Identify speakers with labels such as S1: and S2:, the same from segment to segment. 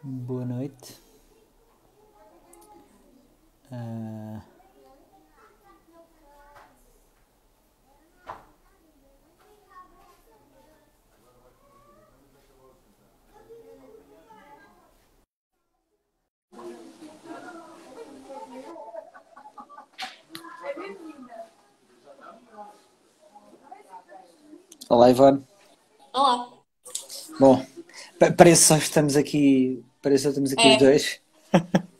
S1: Boa noite. Ah, Olá, Ivone.
S2: Olá.
S1: Bom, parece que só estamos aqui os
S2: É,
S1: dois.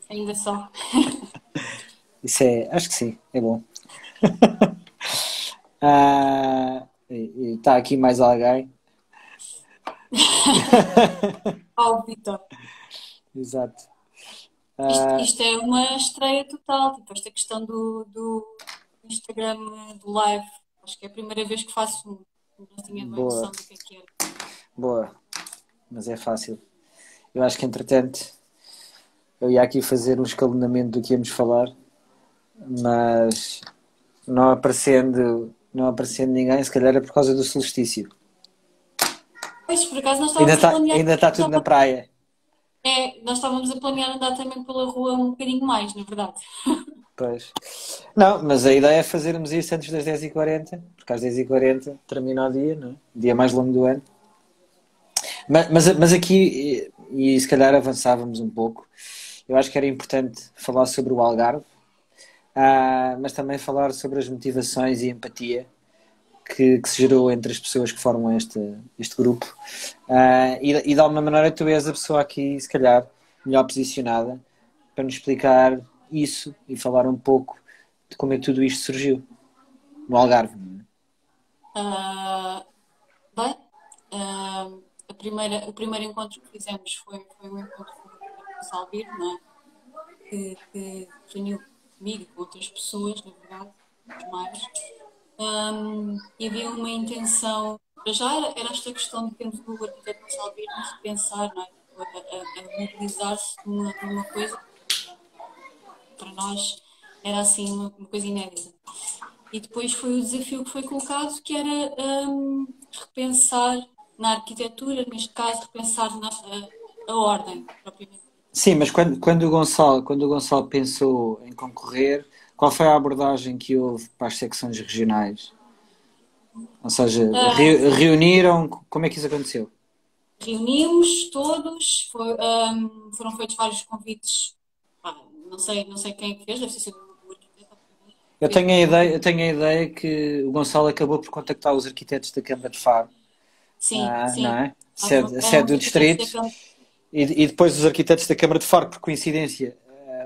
S2: ainda só.
S1: Isso é, acho que sim, é bom. E está aqui mais alguém.
S2: Ó, Vitor.
S1: Exato.
S2: Isto é uma estreia total. Tipo, esta questão do Instagram, do live. Acho que é a primeira vez que faço um. Não tinha bem
S1: Boa,
S2: noção do que era.
S1: boa, mas é fácil. Eu acho que entretanto eu ia aqui fazer um escalonamento do que íamos falar, mas não aparecendo ninguém, se calhar é por causa do solstício.
S2: Pois, por acaso nós estávamos a planear.
S1: Ainda tá tudo na praia.
S2: Nós estávamos a planear andar também pela rua um bocadinho mais, na verdade.
S1: Pois. Não, mas a ideia é fazermos isso antes das 10h40, porque às 10h40 termina o dia, não é? O dia mais longo do ano. Mas aqui, e se calhar avançávamos um pouco, eu acho que era importante falar sobre o Algarve, mas também falar sobre as motivações e empatia que se gerou entre as pessoas que formam este grupo. E de alguma maneira tu és a pessoa aqui, se calhar, melhor posicionada para nos explicar isso e falar um pouco de como é que tudo isto surgiu no Algarve. Não é?
S2: Ah, bem, ah, o primeiro encontro que fizemos foi um encontro com o arquiteto Gonçalo Vir, não é? Que reuniu comigo e com outras pessoas, na verdade, os mais. E havia uma intenção, para já era esta questão de termos o arquiteto Gonçalo Virnes pensar, não é? Tipo, a mobilizar-se numa coisa que para nós era assim uma coisa inédita. E depois foi o desafio que foi colocado, que era repensar na arquitetura, neste caso, repensar a ordem, propriamente.
S1: Sim, mas quando o Gonçalo pensou em concorrer, qual foi a abordagem que houve para as secções regionais? Ou seja,
S2: Uh,
S1: reuniram, como é que isso aconteceu?
S2: Reunimos todos, foram feitos vários convites. Não sei quem é que fez, deve ter sido o arquiteto, obviamente, que
S1: Eu
S2: fez
S1: tenho a
S2: os
S1: ideia, eu
S2: convites.
S1: tenho a ideia que o Gonçalo acabou por contactar os arquitetos da Câmara de Faro,
S2: Sim,
S1: não
S2: sim.
S1: é?
S2: Eram,
S1: Sede
S2: eram os
S1: do
S2: arquitetos
S1: distrito,
S2: da Câmara.
S1: e depois os arquitetos da Câmara de Faro, por coincidência,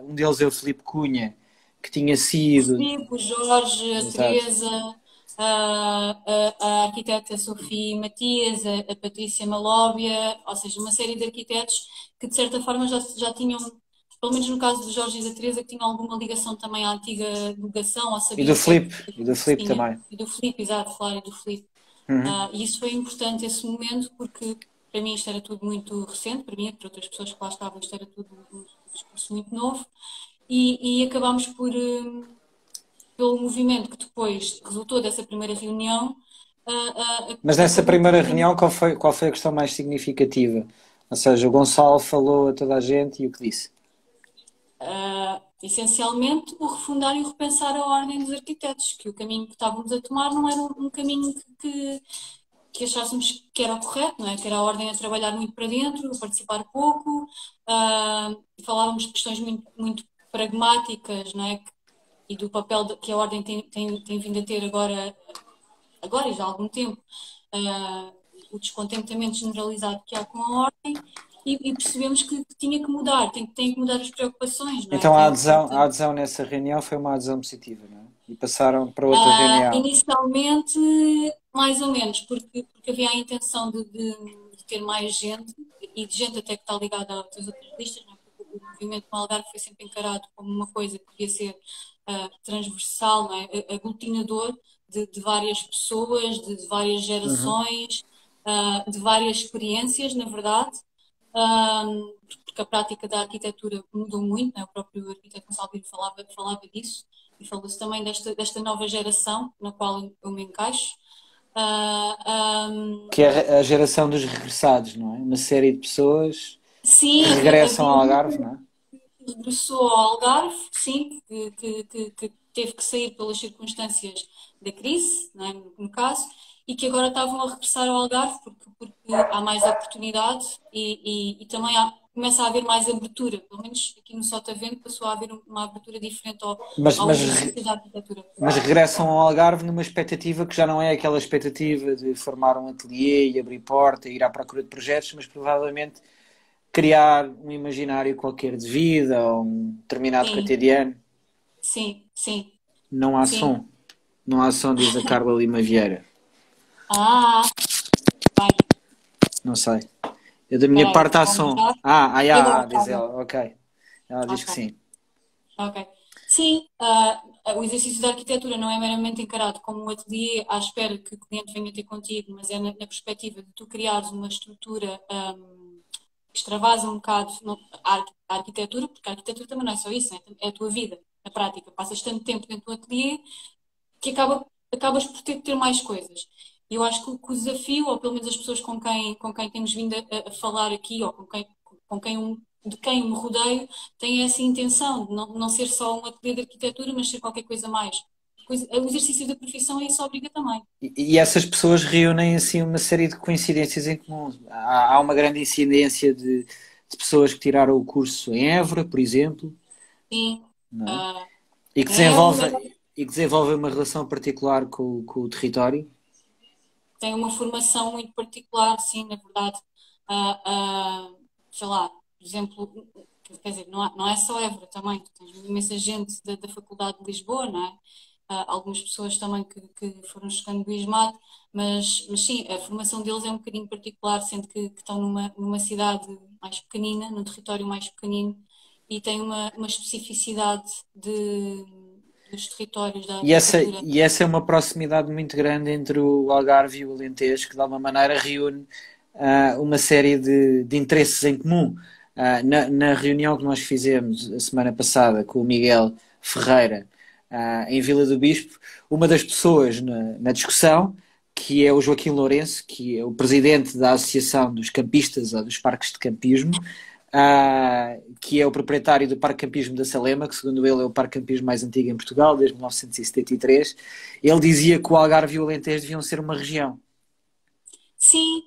S1: um deles é o Filipe Cunha, que tinha
S2: O
S1: sido.
S2: Filipe, o Jorge, a
S1: Exato.
S2: Teresa, a arquiteta Sofia Matias, a Patrícia Malóbia, ou seja, uma série de arquitetos que de certa forma já tinham, pelo menos no caso do Jorge e da Teresa, que tinham alguma ligação também à antiga delegação, ou
S1: E do
S2: sabiam o que é que
S1: Filipe, e do
S2: se
S1: Filipe
S2: tinha.
S1: também.
S2: E do Filipe, exato, claro, e do Filipe.
S1: Uhum.
S2: E isso foi importante esse momento porque para mim isto era tudo muito recente, para mim e para outras pessoas que lá estavam isto era tudo um discurso muito novo e acabámos pelo movimento que depois resultou dessa primeira reunião,
S1: Mas nessa
S2: acabou por
S1: primeira reunião, qual foi a questão mais significativa? Ou seja, o Gonçalo falou a toda a gente e o que disse?
S2: essencialmente o refundar e o repensar a ordem dos arquitetos, que o caminho que estávamos a tomar não era um caminho que achássemos que era o correto, não é? Que era a ordem a trabalhar muito para dentro, a participar pouco, falávamos de questões muito, muito pragmáticas, não é? E do papel que a ordem tem vindo a ter agora e já há algum tempo, uh, o descontentamento generalizado que há com a ordem e percebemos que tinha que mudar, tem que mudar as preocupações, não é?
S1: Então a adesão, a
S2: Portanto,
S1: adesão nessa reunião foi uma adesão positiva, não é? E passaram para outra reunião.
S2: inicialmente, mais ou menos, porque havia a intenção de ter mais gente e de gente até que está ligada a outras listas, não é? Porque o movimento no Algarve foi sempre encarado como uma coisa que devia ser transversal, não é? Aglutinador de várias pessoas, de várias
S1: Uhum.
S2: gerações, de várias experiências, na verdade. Porque a prática da arquitetura mudou muito, né? O próprio arquiteto Gonçalo Pires falava disso, e falou-se também desta nova geração na qual eu me encaixo. Ah,
S1: Que é a geração dos regressados, não é? Uma série de pessoas. que
S2: Sim,
S1: regressam
S2: havia
S1: ao
S2: um
S1: Algarve, não é?
S2: que regressou ao Algarve, sim, que teve que sair pelas circunstâncias da crise, não é, no caso, e que agora estavam a regressar ao Algarve porque há mais oportunidade e também começa a haver mais abertura. Pelo menos aqui no Sotavento passou a haver uma abertura diferente
S1: Mas,
S2: ao
S1: mas,
S2: exercício da arquitetura.
S1: mas regressam ao Algarve numa expectativa que já não é aquela expectativa de formar um ateliê e abrir porta e ir à procura de projetos, mas provavelmente criar um imaginário qualquer de vida ou um determinado
S2: Sim,
S1: cotidiano.
S2: sim, sim,
S1: Não há
S2: sim.
S1: som. Não há som, diz a Carla Lima Vieira.
S2: Ah, bem,
S1: Não sei. Eu da minha
S2: espera aí,
S1: parte há
S2: vou
S1: som.
S2: aumentar. E
S1: Ah,
S2: agora,
S1: diz
S2: Carla?
S1: ela. Ok. Ela diz que
S2: Ok.
S1: sim.
S2: Ok. Sim, o exercício da arquitetura não é meramente encarado como um ateliê à espera que o cliente venha ter contigo, mas é na perspectiva de tu criares uma estrutura que extravasa um bocado a arquitetura, porque a arquitetura também não é só isso, é a tua vida, na prática. Passas tanto tempo dentro do ateliê que acabas por ter que ter mais coisas. E eu acho que o desafio, ou pelo menos as pessoas com quem temos vindo a falar aqui, ou de quem me rodeio, têm essa intenção de não ser só um ateliê de arquitetura, mas ser qualquer coisa mais. O exercício da profissão é isso obriga também.
S1: E essas pessoas reúnem assim uma série de coincidências em comum. Há uma grande incidência de pessoas que tiraram o curso em Évora, por exemplo,
S2: Sim,
S1: não é?
S2: ah,
S1: E que
S2: é uma,
S1: desenvolvem uma relação particular com o território.
S2: tem uma formação muito particular, sim, na verdade. Ah, sei lá, por exemplo, quer dizer, não é só Évora também, tu tens imensa gente da Faculdade de Lisboa, não é? Algumas pessoas também que foram chegando do ISMAT, mas sim, a formação deles é um bocadinho particular, sendo que estão numa cidade mais pequenina, num território mais pequenino, e têm uma especificidade dos territórios da arquitetura.
S1: E essa é uma proximidade muito grande entre o Algarve e o Alentejo, que de alguma maneira reúne uma série de interesses em comum. Na reunião que nós fizemos a semana passada com o Miguel Ferreira, em Vila do Bispo, uma das pessoas na discussão, que é o Joaquim Lourenço, que é o presidente da Associação dos Campistas ou dos Parques de Campismo, que é o proprietário do Parque Campismo da Salema, que segundo ele é o parque campismo mais antigo em Portugal, desde 1973. Ele dizia que o Algarve e o Alentejo deviam ser uma região.
S2: Sim,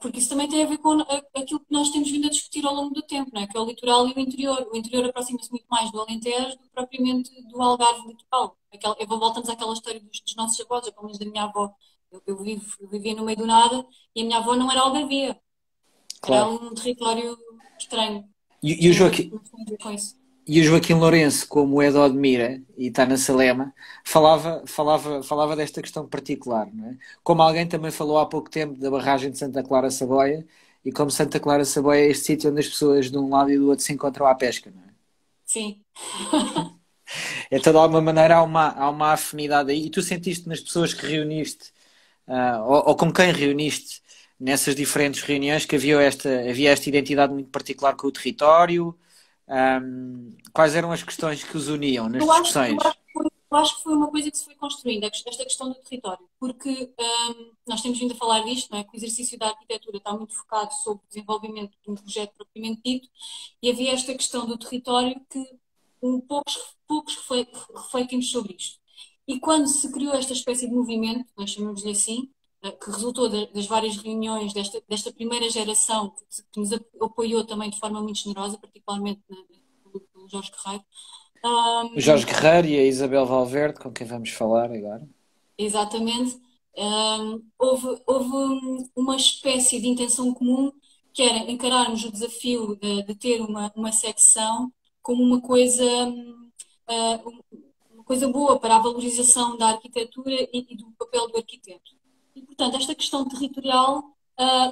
S2: porque isso também tem a ver com aquilo que nós temos vindo a discutir ao longo do tempo, não é? Que é o litoral e o interior. O interior aproxima-se muito mais do Alentejo do que propriamente do Algarve litoral. Voltamos àquela história dos nossos avós, ou pelo menos da minha avó. Eu vivia no meio do nada e a minha avó não era algarvia, era
S1: Claro.
S2: um território estranho.
S1: E o Joaquim,
S2: Mas tem a ver com isso.
S1: e o Joaquim Lourenço, como é de Odmira e está na Salema, falava desta questão particular, não é? Como alguém também falou há pouco tempo da barragem de Santa Clara Saboia, e como Santa Clara Saboia é este sítio onde as pessoas de um lado e do outro se encontram à pesca, não é?
S2: Sim.
S1: Então, de alguma maneira, há uma afinidade aí. E tu sentiste nas pessoas que reuniste, ou com quem reuniste nessas diferentes reuniões, que havia esta identidade muito particular com o território? Quais eram as questões que os uniam nas
S2: Eu acho, eu
S1: discussões?
S2: acho que foi, eu acho que foi uma coisa que se foi construindo, esta questão do território, porque nós temos vindo a falar disto, não é? Que o exercício da arquitetura está muito focado sobre o desenvolvimento de um projeto propriamente dito, e havia esta questão do território que poucos refletimos sobre isto. E quando se criou esta espécie de movimento, nós chamamos-lhe assim, que resultou das várias reuniões desta primeira geração, que nos apoiou também de forma muito generosa, particularmente pelo Jorge Guerreiro.
S1: O Jorge
S2: Um,
S1: Guerreiro e a Isabel Valverde, com quem vamos falar agora.
S2: Exatamente. Houve uma espécie de intenção comum que era encararmos o desafio de ter uma secção como uma coisa boa para a valorização da arquitetura e do papel do arquiteto. E, portanto, esta questão territorial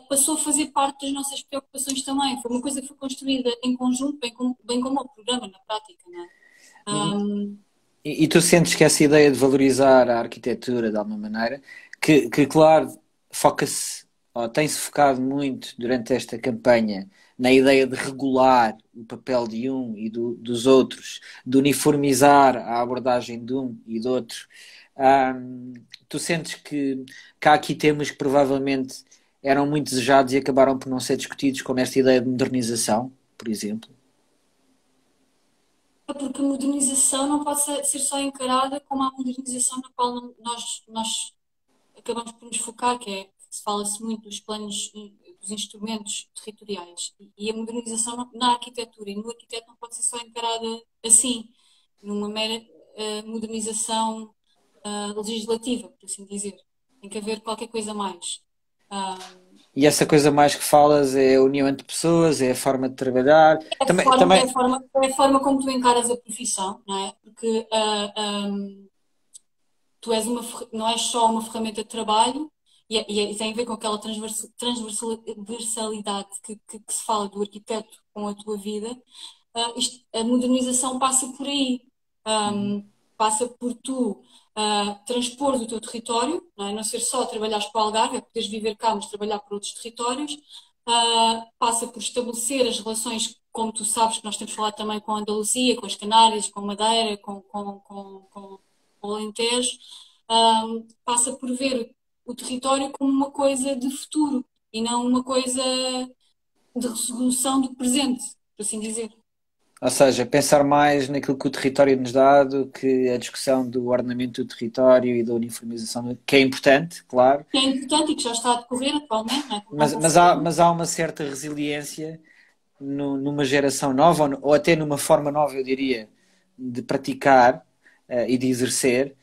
S2: passou a fazer parte das nossas preocupações também. Foi uma coisa que foi construída em conjunto, bem como o programa na prática, não é? Um,
S1: E tu sentes que essa ideia de valorizar a arquitetura de alguma maneira, que claro, foca-se, ou tem-se focado muito durante esta campanha na ideia de regular o papel de um e dos outros, de uniformizar a abordagem de um e do outro. Tu sentes que há aqui temas que provavelmente eram muito desejados e acabaram por não ser discutidos, como esta ideia de modernização, por exemplo?
S2: Porque a modernização não pode ser só encarada como a modernização na qual nós acabamos por nos focar, que é, fala-se muito dos planos, dos instrumentos territoriais. E a modernização na arquitetura e no arquiteto não pode ser só encarada assim, numa mera modernização legislativa, por assim dizer. Tem que haver qualquer coisa mais. Ah,
S1: E essa coisa mais que falas é a união entre pessoas, é a forma de trabalhar. Também,
S2: é a forma como tu encaras a profissão, não é? Porque tu és não és só uma ferramenta de trabalho e tem a ver com aquela transversalidade que se fala do arquiteto com a tua vida. A modernização passa por aí. Passa por tu transpor o teu território, não é? Não ser só trabalhares para o Algarve, é poderes viver cá, mas trabalhar para outros territórios. Passa por estabelecer as relações, como tu sabes, que nós temos falado também com a Andaluzia, com as Canárias, com Madeira, com o Alentejo. Passa por ver o território como uma coisa de futuro e não uma coisa de resolução do presente, por assim dizer.
S1: ou seja, pensar mais naquilo que o território nos dá do que a discussão do ordenamento do território e da uniformização, que é importante, claro,
S2: Que é importante e que já está a decorrer atualmente, não é? Como
S1: mas há uma certa resiliência numa geração nova, ou até numa forma nova, eu diria, de praticar e de exercer,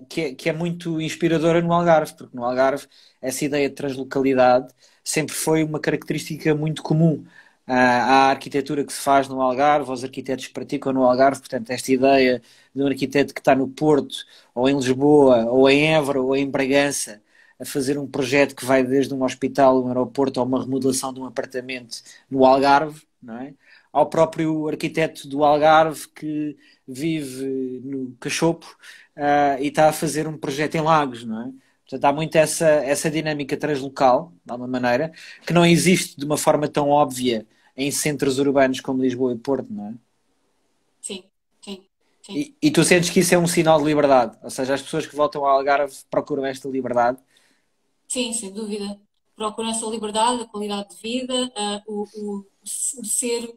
S1: que é muito inspiradora no Algarve, porque no Algarve essa ideia de translocalidade sempre foi uma característica muito comum à arquitetura que se faz no Algarve, aos arquitetos que praticam no Algarve. Portanto, esta ideia de um arquiteto que está no Porto, ou em Lisboa, ou em Évora, ou em Bragança, a fazer um projeto que vai desde um hospital, um aeroporto, ou uma remodelação de um apartamento no Algarve, não é? Ao próprio arquiteto do Algarve que vive no Cachopo e está a fazer um projeto em Lagos, não é? Portanto, há muito essa dinâmica translocal, de alguma maneira, que não existe de uma forma tão óbvia em centros urbanos como Lisboa e Porto, não é?
S2: Sim, sim, sim.
S1: E tu sentes que isso é um sinal de liberdade? Ou seja, as pessoas que voltam ao Algarve procuram esta liberdade?
S2: Sim, sem dúvida. Procuram essa liberdade, a qualidade de vida, o ser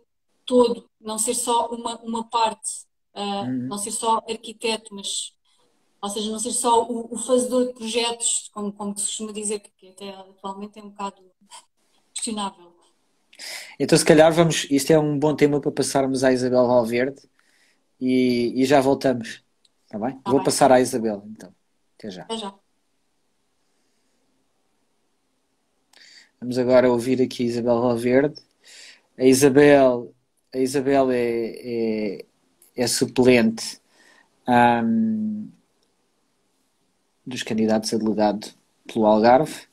S2: todo, não ser só uma parte, não ser só arquiteto, mas, ou seja, não ser só o fazedor de projetos, como se costuma dizer, que até atualmente é um bocado questionável.
S1: Então, se calhar, isto é um bom tema para passarmos à Isabel Valverde e já voltamos. Está bem?
S2: Está
S1: Vou
S2: bem,
S1: passar à Isabel, então. Até já.
S2: até já.
S1: Vamos agora ouvir aqui a Isabel Valverde. A Isabel, a Isabel é suplente dos candidatos a delegado pelo Algarve.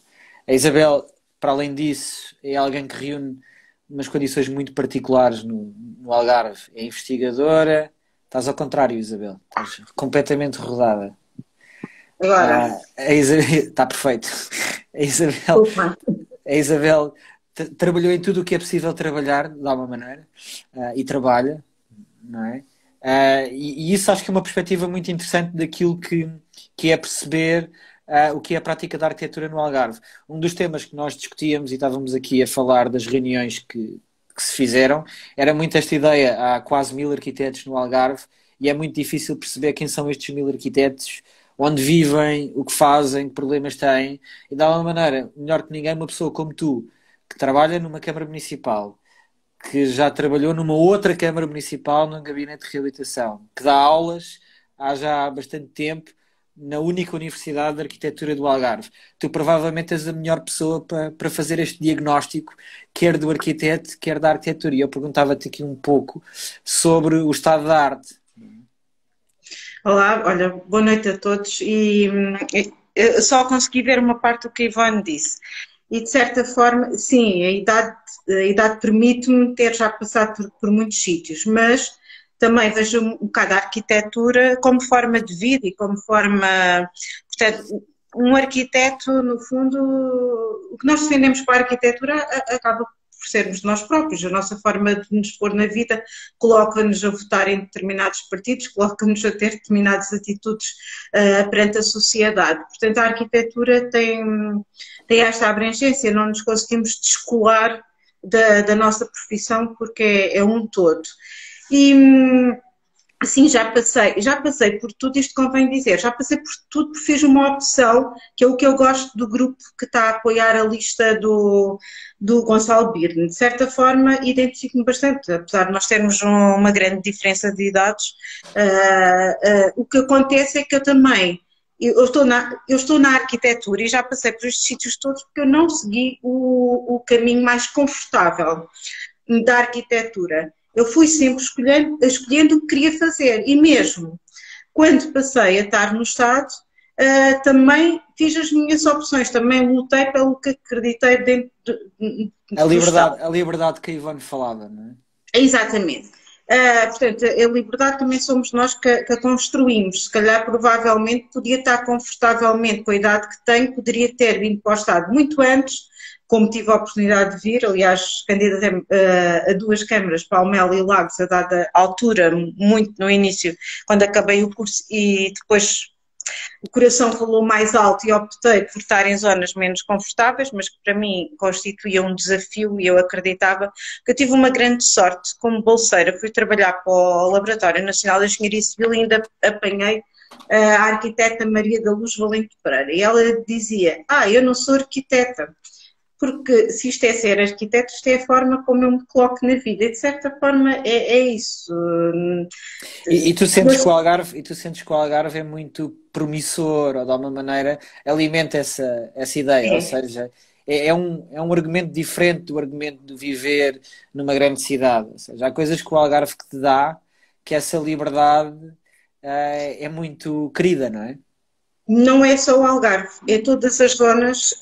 S1: A Isabel, para além disso, é alguém que reúne umas condições muito particulares no Algarve. É investigadora. Estás ao contrário, Isabel. Estás completamente rodada.
S3: Agora,
S1: A Isabel, está perfeito. A Isabel,
S3: desculpa.
S1: a Isabel trabalhou em tudo o que é possível trabalhar, de alguma maneira, e trabalha, não é? E isso acho que é uma perspectiva muito interessante daquilo que é perceber o que é a prática da arquitetura no Algarve. Um dos temas que nós discutíamos e estávamos aqui a falar das reuniões que se fizeram era muito esta ideia. Há quase 1000 arquitetos no Algarve e é muito difícil perceber quem são estes 1000 arquitetos, onde vivem, o que fazem, que problemas têm. E de alguma maneira, melhor que ninguém, uma pessoa como tu, que trabalha numa Câmara Municipal, que já trabalhou numa outra Câmara Municipal num gabinete de reabilitação, que dá aulas há já bastante tempo na única Universidade de Arquitetura do Algarve. Tu provavelmente és a melhor pessoa para fazer este diagnóstico, quer do arquiteto, quer da arquitetura. E eu perguntava-te aqui um pouco sobre o estado da arte.
S3: Olá, olha, boa noite a todos. Eu só consegui ver uma parte do que a Ivone disse. E de certa forma, sim, a idade permite-me ter já passado por muitos sítios, mas também vejo um bocado a arquitetura como forma de vida e como forma. Portanto, um arquiteto, no fundo, o que nós defendemos para a arquitetura acaba por por sermos nós próprios. A nossa forma de nos pôr na vida coloca-nos a votar em determinados partidos, coloca-nos a ter determinadas atitudes perante a sociedade. Portanto, a arquitetura tem esta abrangência, não nos conseguimos descolar da nossa profissão porque é um todo. E sim, já passei por tudo, isto convém dizer, já passei por tudo porque fiz uma opção, que é o que eu gosto do grupo que está a apoiar a lista do Gonçalo Birne. De certa forma, identifico-me bastante, apesar de nós termos uma grande diferença de idades, o que acontece é que eu estou na arquitetura e já passei por estes sítios todos porque eu não segui o caminho mais confortável da arquitetura. Eu fui sempre escolhendo o que queria fazer e mesmo quando passei a estar no Estado, também fiz as minhas opções, também lutei pelo que acreditei dentro do Estado.
S1: A liberdade que a Ivone falava, não
S3: é? Exatamente. Portanto, a liberdade também somos nós que a construímos. Se calhar, provavelmente, podia estar confortavelmente com a idade que tenho, poderia ter vindo para o Estado muito antes, como tive a oportunidade de vir, aliás, candidatei a 2 câmaras, Palmela e Lagos, a dada altura, muito no início, quando acabei o curso, e depois o coração falou mais alto e optei por estar em zonas menos confortáveis, mas que para mim constituía um desafio e eu acreditava que eu tive uma grande sorte como bolseira. Fui trabalhar para o Laboratório Nacional de Engenharia Civil e ainda apanhei a arquiteta Maria da Luz Valente Pereira. E ela dizia, eu não sou arquiteta, porque se isto é ser arquiteto, isto é a forma como eu me coloco na vida, e de certa forma é isso.
S1: E tu sentes que o Algarve é muito promissor, ou de alguma maneira alimenta essa ideia, ou seja, é um argumento diferente do argumento de viver numa grande cidade, ou seja, há coisas que o Algarve que te dá, que essa liberdade é muito querida, não é?
S3: Não é só o Algarve, é todas as zonas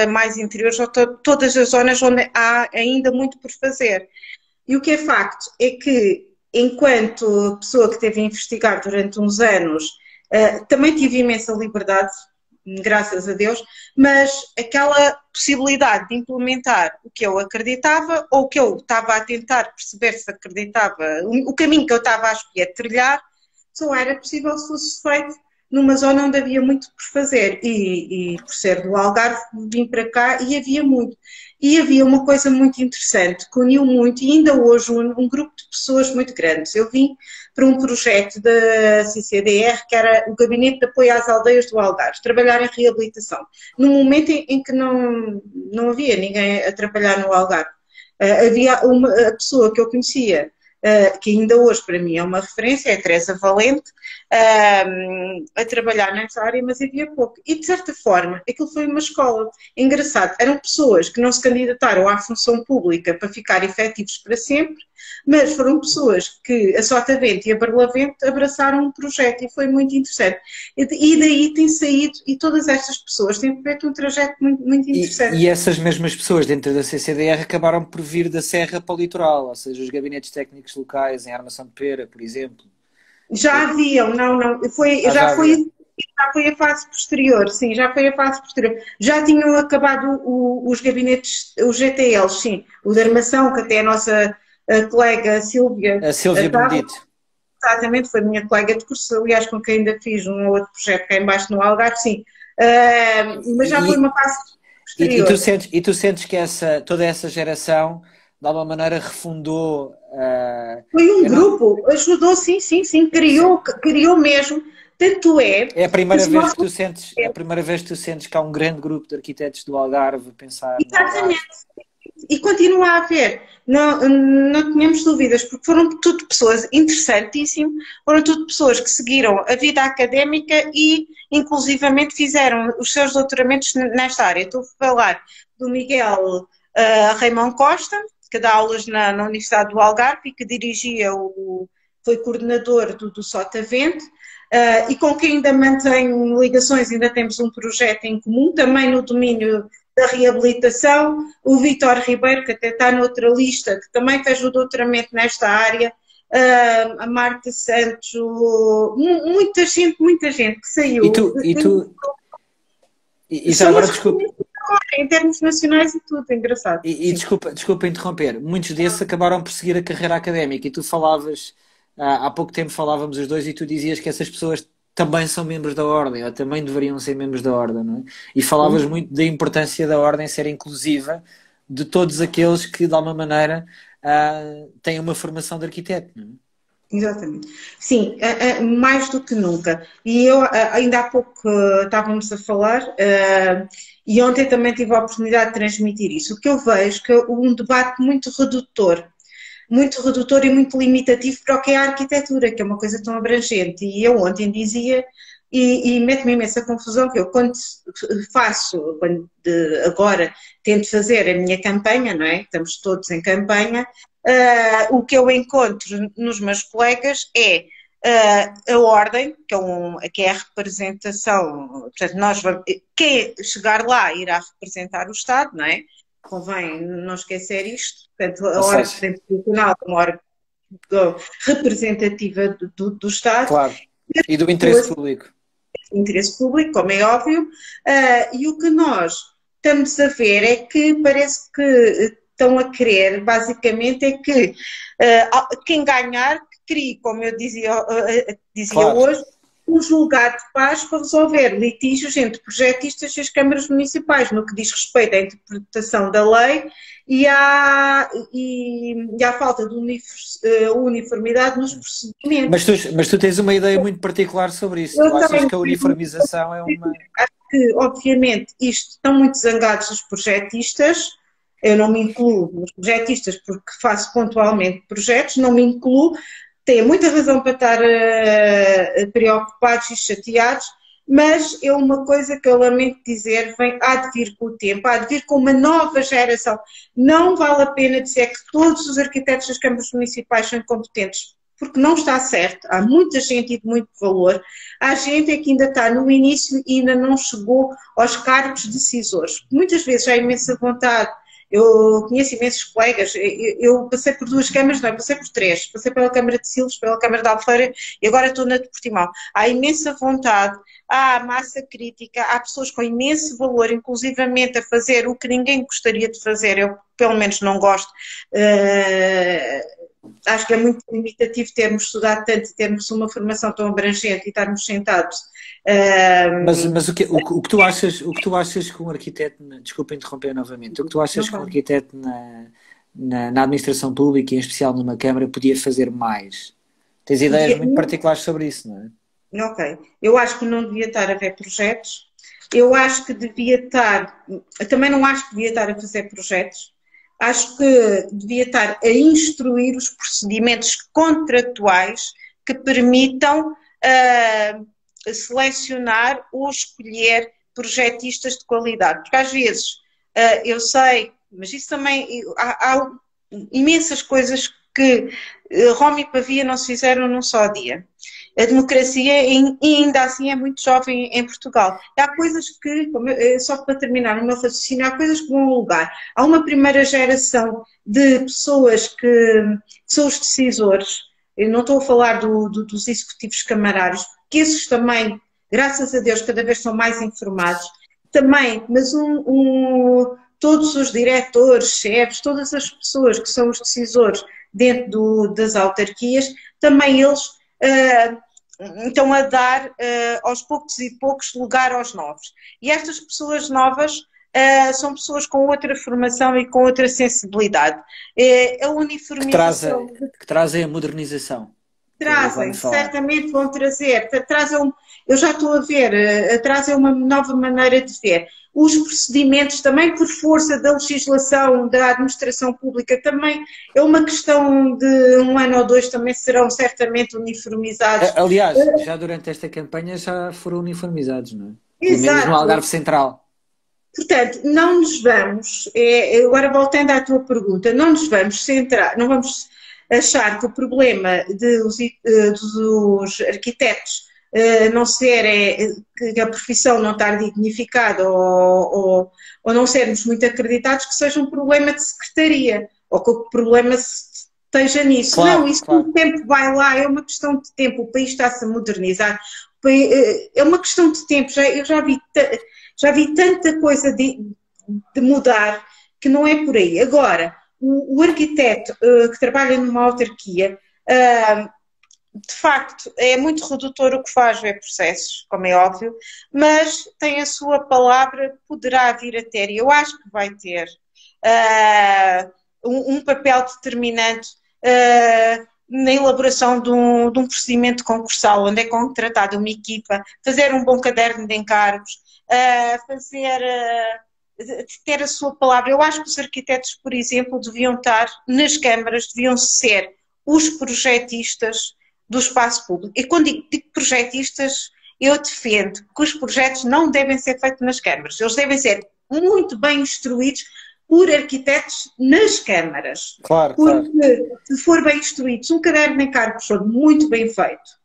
S3: mais interiores, ou todas as zonas onde há ainda muito por fazer. E o que é facto é que, enquanto pessoa que esteve a investigar durante uns anos, também tive imensa liberdade, graças a Deus, mas aquela possibilidade de implementar o que eu acreditava ou o que eu estava a tentar perceber se acreditava, o caminho que eu estava a escolher trilhar, só era possível se fosse feito numa zona onde havia muito por fazer e por ser do Algarve vim para cá e havia muito. E havia uma coisa muito interessante que uniu muito e ainda hoje une um grupo de pessoas muito grandes. Eu vim para um projeto da CCDR que era o Gabinete de Apoio às Aldeias do Algarve, trabalhar em reabilitação. Num momento em que não havia ninguém a trabalhar no Algarve. Havia a pessoa que eu conhecia, que ainda hoje para mim é uma referência, é a Teresa Valente, a trabalhar nessa área, mas havia pouco. E de certa forma, aquilo foi uma escola. Engraçado, eram pessoas que não se candidataram à função pública para ficar efetivos para sempre, mas foram pessoas que a Sotavento e a Barlavento abraçaram um projeto e foi muito interessante. E daí tem saído, e todas estas pessoas têm feito um trajeto muito, muito interessante.
S1: E essas mesmas pessoas dentro da CCDR acabaram por vir da Serra para o litoral, ou seja, os gabinetes técnicos locais em Armação de Pera, por exemplo.
S3: Já haviam, não, já foi a fase posterior, sim, já foi a fase posterior. Já tinham acabado os gabinetes, os GTLs, sim, o de armação, que até a nossa colega Sílvia...
S1: A Sílvia Benedito.
S3: Exatamente, foi minha colega de curso, aliás, com quem ainda fiz um ou outro projeto cá embaixo no Algarve, sim. Mas já foi uma fase posterior.
S1: E tu sentes que toda essa geração, de alguma maneira, refundou...
S3: Foi um grupo, ajudou, sim, criou mesmo. Tanto é...
S1: É a primeira vez que tu sentes, que há um grande grupo de arquitetos do Algarve a pensar...
S3: Exatamente. E continua a haver. Não tínhamos dúvidas, porque foram tudo pessoas interessantíssimas, foram tudo pessoas que seguiram a vida académica e, inclusivamente, fizeram os seus doutoramentos nesta área. Estou a falar do Miguel Raimão Costa, que dá aulas na Universidade do Algarve e que dirigia foi coordenador do Sotavento, e com quem ainda mantenho ligações, ainda temos um projeto em comum, também no domínio da reabilitação, o Vítor Ribeiro, que até está noutra lista, que também fez o doutoramento nesta área, a Marta Santos, muita gente que saiu.
S1: E já agora, desculpa.
S3: fora, em termos nacionais e tudo, engraçado.
S1: E desculpa interromper, muitos desses acabaram por seguir a carreira académica e tu falavas, há pouco tempo falávamos os dois e tu dizias que essas pessoas também são membros da ordem, ou também deveriam ser membros da ordem, não é? E falavas muito da importância da ordem ser inclusiva de todos aqueles que, de alguma maneira, têm uma formação de arquiteto, não é?
S3: Exatamente. Sim, mais do que nunca. E eu, ainda há pouco estávamos a falar, e ontem também tive a oportunidade de transmitir isso. O que eu vejo que é um debate muito redutor e muito limitativo para o que é a arquitetura, que é uma coisa tão abrangente. E eu ontem dizia, e mete-me imensa confusão, que eu quando agora tento fazer a minha campanha, não é? Estamos todos em campanha. O que eu encontro nos meus colegas é a ordem, que é a representação, portanto, quem chegar lá irá representar o Estado, não é? Convém não esquecer isto, portanto, a ordem profissional é uma ordem representativa do Estado.
S1: Claro, e do interesse público.
S3: Interesse público, como é óbvio, e o que nós estamos a ver é que parece que estão a querer, basicamente, é que quem ganhar, que crie, como eu dizia claro. Hoje, um julgado de paz para resolver litígios entre projetistas e as câmaras municipais, no que diz respeito à interpretação da lei e à falta de uniformidade nos procedimentos.
S1: Mas tu tens uma ideia muito particular sobre isso. Tu achas que a uniformização é uma...
S3: Acho que, obviamente, estão muito zangados os projetistas. Eu não me incluo nos projetistas porque faço pontualmente projetos, não me incluo, têm muita razão para estar preocupados e chateados, mas é uma coisa que eu lamento dizer, há de vir com o tempo, há de vir com uma nova geração. Não vale a pena dizer que todos os arquitetos das câmaras municipais são competentes, porque não está certo, há muita gente e de muito valor, há gente que ainda está no início e ainda não chegou aos cargos decisores. Muitas vezes há imensa vontade. Eu conheço imensos colegas, eu passei por 2 câmaras, não, passei por 3, passei pela Câmara de Silos, pela Câmara de Albufeira e agora estou na de Portimão. Há imensa vontade, há massa crítica, há pessoas com imenso valor, inclusivamente a fazer o que ninguém gostaria de fazer, eu pelo menos não gosto. Acho que é muito limitativo termos estudado tanto e termos uma formação tão abrangente e estarmos sentados.
S1: Mas o que tu achas que um arquiteto, desculpa interromper novamente, o que tu achas que um arquiteto na administração pública, em especial numa Câmara, podia fazer mais? Tens ideias muito particulares sobre isso, não é?
S3: Ok. Eu acho que não devia estar a ver projetos. Eu acho que devia estar... Também não acho que devia estar a fazer projetos. Acho que devia estar a instruir os procedimentos contratuais que permitam selecionar ou escolher projetistas de qualidade. Porque às vezes, eu sei, mas isso também, há imensas coisas que Roma e Pavia não se fizeram num só dia. A democracia ainda assim é muito jovem em Portugal. Há coisas que, só para terminar o meu raciocínio, há coisas que vão ao lugar. Há uma primeira geração de pessoas que são os decisores, eu não estou a falar dos executivos camarários, que esses também, graças a Deus, cada vez são mais informados. Também, mas todos os diretores, chefes, todas as pessoas que são os decisores dentro das autarquias, também eles estão a dar aos poucos e poucos lugar aos novos. E estas pessoas novas são pessoas com outra formação e com outra sensibilidade. A uniformização...
S1: Que trazem a modernização.
S3: Trazem, certamente vão trazer. Eu já estou a ver, trazem uma nova maneira de ver. Os procedimentos também por força da legislação da administração pública também é uma questão de 1 ano ou 2 também serão certamente uniformizados.
S1: Aliás, já durante esta campanha já foram uniformizados, não é?
S3: Exato.
S1: Pelo menos no Algarve Central.
S3: Portanto, não nos vamos, agora voltando à tua pergunta, não nos vamos centrar, não vamos achar que o problema dos arquitetos não ser, que a profissão não estar dignificada ou não sermos muito acreditados, que seja um problema de secretaria, ou que o problema esteja nisso.
S1: Claro,
S3: não, isso
S1: claro.
S3: o tempo vai lá, é uma questão de tempo, o país está-se a modernizar, é uma questão de tempo, eu já vi tanta coisa de mudar, que não é por aí. Agora, o arquiteto que trabalha numa autarquia, de facto, é muito redutor o que faz, é processos, como é óbvio, mas tem a sua palavra, poderá vir a ter, e eu acho que vai ter, um papel determinante na elaboração de um procedimento concursal, onde é contratada uma equipa, fazer um bom caderno de encargos, ter a sua palavra. Eu acho que os arquitetos, por exemplo, deviam estar nas câmaras, deviam ser os projetistas do espaço público. E quando digo projetistas, eu defendo que os projetos não devem ser feitos nas câmaras, eles devem ser muito bem instruídos por arquitetos nas câmaras.
S1: Claro,
S3: porque
S1: claro.
S3: se for bem instruídos, um caderno de encargos for muito bem feito,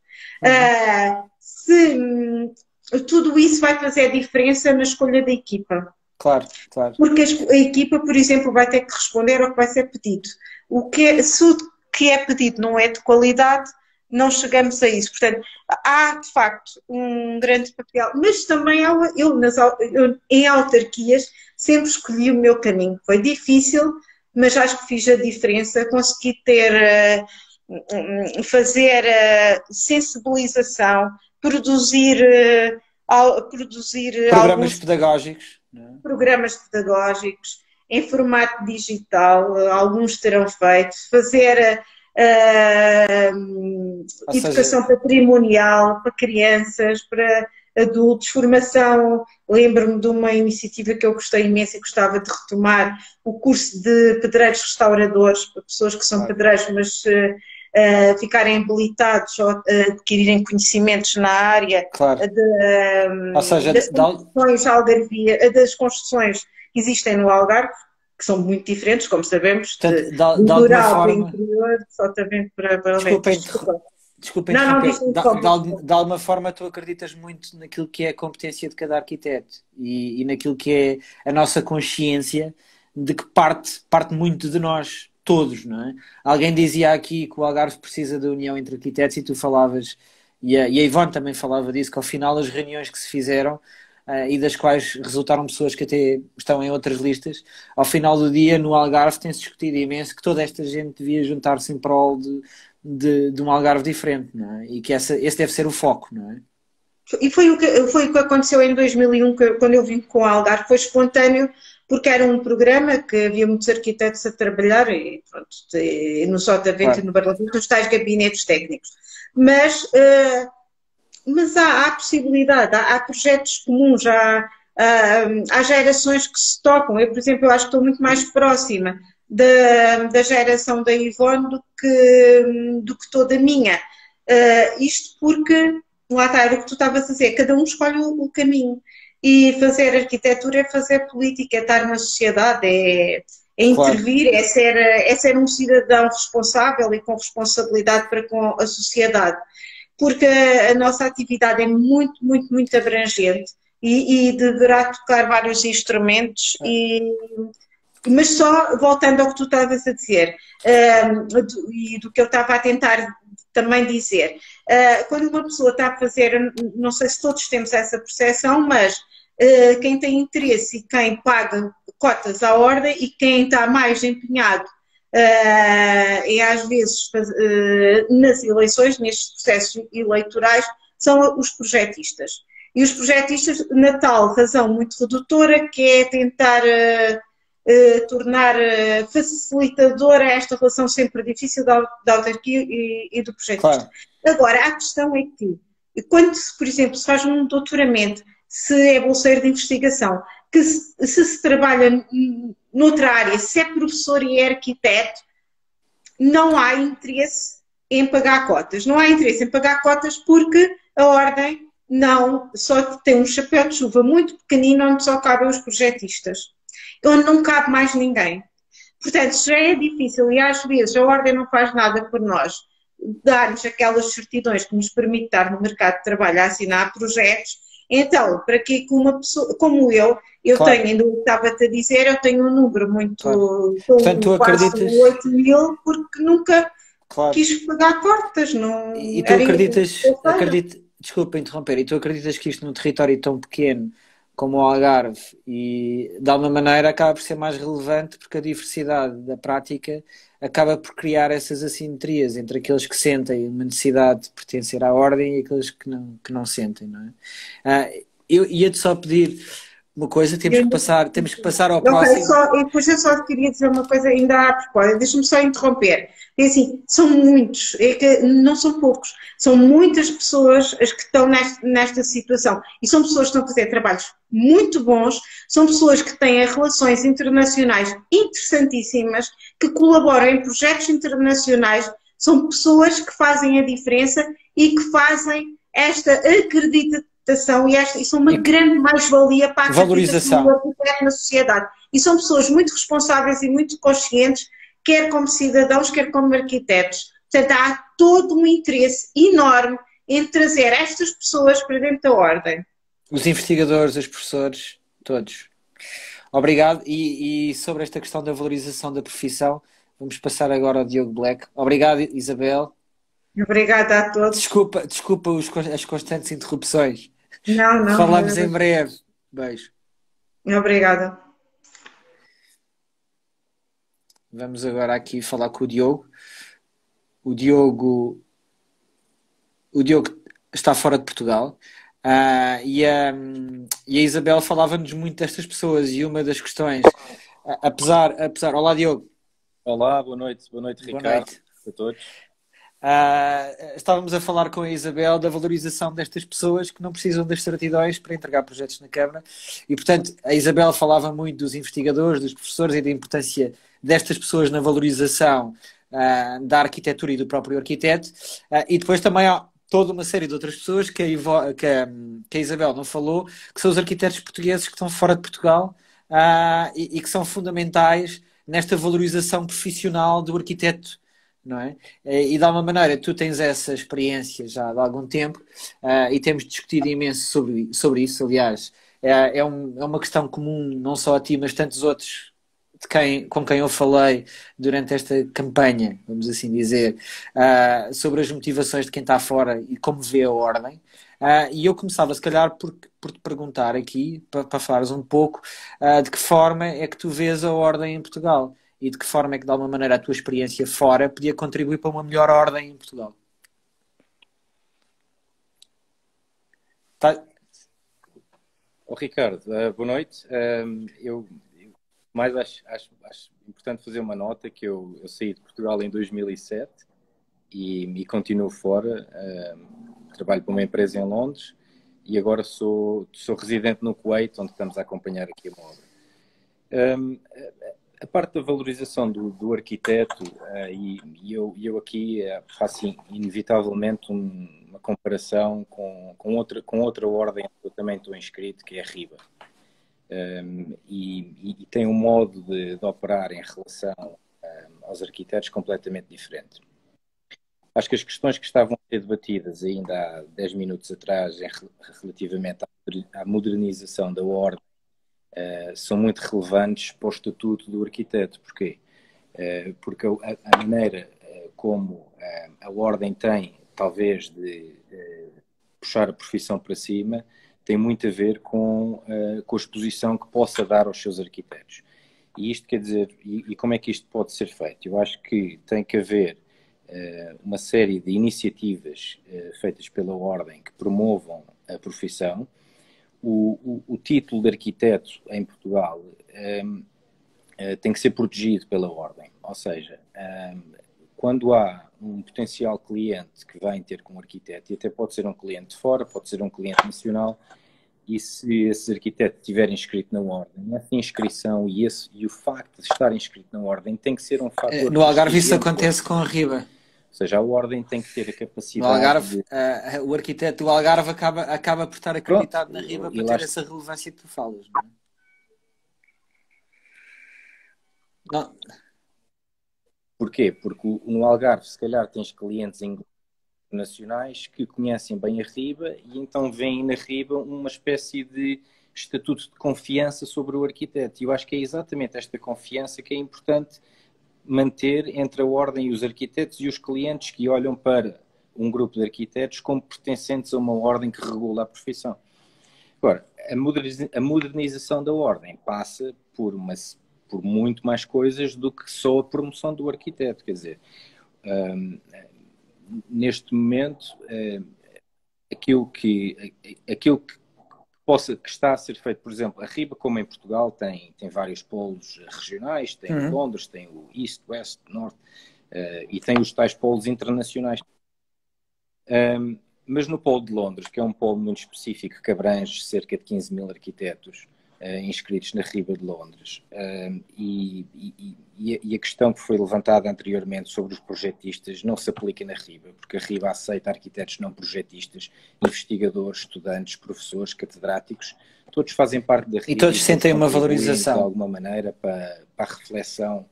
S3: tudo isso vai fazer diferença na escolha da equipa.
S1: Claro, claro.
S3: Porque a equipa, por exemplo, vai ter que responder ao que vai ser pedido. Se o que é pedido não é de qualidade, não chegamos a isso. Portanto, há de facto um grande papel, mas também eu em autarquias sempre escolhi o meu caminho. Foi difícil, mas acho que fiz a diferença. Consegui fazer sensibilização, produzir
S1: Programas pedagógicos. Não é?
S3: Programas pedagógicos em formato digital, alguns terão feito, fazer educação patrimonial para crianças, para adultos, formação. Lembro-me de uma iniciativa que eu gostei imenso e gostava de retomar, o curso de pedreiros restauradores, para pessoas que são pedreiros, mas ficarem habilitados ou adquirirem conhecimentos na área,
S1: claro. Ou seja,
S3: das construções que existem no Algarve, que são muito diferentes, como sabemos,
S1: do rural,
S3: do interior, só também para
S1: Desculpa, de alguma forma tu acreditas muito naquilo que é a competência de cada arquiteto e naquilo que é a nossa consciência de que parte muito de nós todos, não é? Alguém dizia aqui que o Algarve precisa da união entre arquitetos e tu falavas, e a Ivone também falava disso, que ao final as reuniões que se fizeram e das quais resultaram pessoas que até estão em outras listas, ao final do dia no Algarve tem-se discutido imenso que toda esta gente devia juntar-se em prol de um Algarve diferente, não é? E que esse deve ser o foco, não é?
S3: E foi o que aconteceu em 2001, quando eu vim com o Algarve, foi espontâneo, porque era um programa que havia muitos arquitetos a trabalhar, e pronto, no Sotavento e no Barlavento, nos tais gabinetes técnicos. Mas há possibilidade, há projetos comuns, há gerações que se tocam. Eu, por exemplo, acho que estou muito mais próxima da geração da Ivone do que toda a minha. Isto porque, lá está, era o que tu estavas a dizer, cada um escolhe o caminho. E fazer arquitetura é fazer política, é estar na sociedade, é intervir, é ser um cidadão responsável e com responsabilidade para com a sociedade. Porque a nossa atividade é muito, muito, muito abrangente e deverá tocar vários instrumentos, mas só voltando ao que tu estavas a dizer e do que eu estava a tentar também dizer, quando uma pessoa está a fazer, não sei se todos temos essa percepção, mas quem tem interesse e quem paga cotas à ordem e quem está mais empenhado às vezes nas eleições, nestes processos eleitorais, são os projetistas. E os projetistas, na tal razão muito redutora, que é tentar tornar facilitadora esta relação sempre difícil da autarquia e do projetista. Claro. Agora, a questão é que, quando, por exemplo, se faz um doutoramento, se é bolseiro de investigação, que se trabalha noutra área, se é professor e é arquiteto, não há interesse em pagar cotas. Não há interesse em pagar cotas porque a ordem só tem um chapéu de chuva muito pequenino onde só cabem os projetistas, onde não cabe mais ninguém. Portanto, já é difícil e às vezes a ordem não faz nada por nós, dar-nos aquelas certidões que nos permite estar no mercado de trabalho a assinar projetos. Então, para que uma pessoa como eu claro. Tenho, ainda estava-te a dizer, eu tenho um número muito, claro.
S1: Portanto, tu acreditas...
S3: 8.000, porque nunca claro. Quis pagar cotas. Não...
S1: E tu acreditas, desculpa interromper, e tu acreditas que isto num território tão pequeno como o Algarve, e de alguma maneira acaba por ser mais relevante porque a diversidade da prática acaba por criar essas assimetrias entre aqueles que sentem uma necessidade de pertencer à ordem e aqueles que não sentem, não é? Eu ia-te só pedir uma coisa, temos que passar ao
S3: Ok,
S1: próximo.
S3: e depois eu só queria dizer uma coisa ainda a propósito, deixa-me só interromper. É assim, são muitos, é que não são poucos, são muitas pessoas as que estão nesta situação e são pessoas que estão a fazer trabalhos muito bons, são pessoas que têm relações internacionais interessantíssimas, que colaboram em projetos internacionais, são pessoas que fazem a diferença e que fazem esta acreditação e são uma grande mais-valia para a
S1: valorização
S3: do arquiteto na sociedade. E são pessoas muito responsáveis e muito conscientes, quer como cidadãos, quer como arquitetos. Portanto, há todo um interesse enorme em trazer estas pessoas para dentro da ordem.
S1: Os investigadores, os professores, todos. Obrigado. E sobre esta questão da valorização da profissão, vamos passar agora ao Diogo Black. Obrigado, Isabel.
S3: Obrigada a todos.
S1: Desculpa as constantes interrupções.
S3: Não.
S1: Falamos em breve. Beijo.
S3: Obrigada.
S1: Vamos agora aqui falar com o Diogo. O Diogo está fora de Portugal. E a Isabel falava-nos muito destas pessoas e uma das questões, apesar... Olá, Diogo.
S4: Olá, boa noite Ricardo. Boa noite a todos.
S1: Estávamos a falar com a Isabel da valorização destas pessoas que não precisam das certidões para entregar projetos na Câmara e, portanto, a Isabel falava muito dos investigadores, dos professores e da importância destas pessoas na valorização da arquitetura e do próprio arquiteto, e depois também há toda uma série de outras pessoas que a Isabel não falou, que são os arquitetos portugueses que estão fora de Portugal e que são fundamentais nesta valorização profissional do arquiteto, não é? E de alguma maneira tu tens essa experiência já de algum tempo e temos discutido imenso sobre isso. Aliás, é uma questão comum não só a ti, mas tantos outros com quem eu falei durante esta campanha, vamos assim dizer, sobre as motivações de quem está fora e como vê a ordem. E eu começava, se calhar, por te perguntar aqui, para falares um pouco, de que forma é que tu vês a ordem em Portugal e de que forma é que, de alguma maneira, a tua experiência fora podia contribuir para uma melhor ordem em Portugal.
S4: Ricardo, boa noite. Eu mais acho importante fazer uma nota que eu saí de Portugal em 2007 e continuo fora. Trabalho para uma empresa em Londres e agora sou residente no Kuwait, onde estamos a acompanhar aqui a obra. A parte da valorização do arquiteto, e eu aqui faço inevitavelmente uma comparação com outra ordem que eu também estou inscrito, que é a RIBA. E tem um modo de operar em relação aos arquitetos completamente diferente. Acho que as questões que estavam a ser debatidas ainda há 10 minutos atrás relativamente à modernização da ordem são muito relevantes para o estatuto do arquiteto. Porquê? Porque a maneira como a ordem tem, talvez, de puxar a profissão para cima tem muito a ver com a exposição que possa dar aos seus arquitetos. E isto quer dizer, e como é que isto pode ser feito? Eu acho que tem que haver uma série de iniciativas feitas pela Ordem que promovam a profissão. O título de arquiteto em Portugal tem que ser protegido pela Ordem. Ou seja, quando há um potencial cliente que vem ter com um arquiteto, e até pode ser um cliente de fora, pode ser um cliente nacional, e se esse arquiteto estiver inscrito na Ordem, essa inscrição e o facto de estar inscrito na Ordem tem que ser um fator...
S1: No Algarve isso acontece com a RIBA.
S4: Ou seja, a Ordem tem que ter a capacidade...
S1: No Algarve, o arquiteto do Algarve acaba por estar acreditado na RIBA para ter essa relevância que tu falas, não é? Não.
S4: Porquê? Porque no Algarve, se calhar, tens clientes nacionais que conhecem bem a RIBA e então veem na RIBA uma espécie de estatuto de confiança sobre o arquiteto. E eu acho que é exatamente esta confiança que é importante manter entre a Ordem e os arquitetos e os clientes que olham para um grupo de arquitetos como pertencentes a uma ordem que regula a profissão. Agora, a modernização da ordem passa por muito mais coisas do que só a promoção do arquiteto. Quer dizer, neste momento, aquilo que está a ser feito, por exemplo, a RIBA, como em Portugal, tem vários polos regionais, tem o Londres, tem o East, West, Norte, e tem os tais polos internacionais. Mas no polo de Londres, que é um polo muito específico, que abrange cerca de 15 mil arquitetos inscritos na RIBA de Londres, e a questão que foi levantada anteriormente sobre os projetistas não se aplica na RIBA, porque a RIBA aceita arquitetos não projetistas, investigadores, estudantes, professores, catedráticos, todos fazem parte da RIBA
S1: e todos sentem uma valorização
S4: de alguma maneira para a reflexão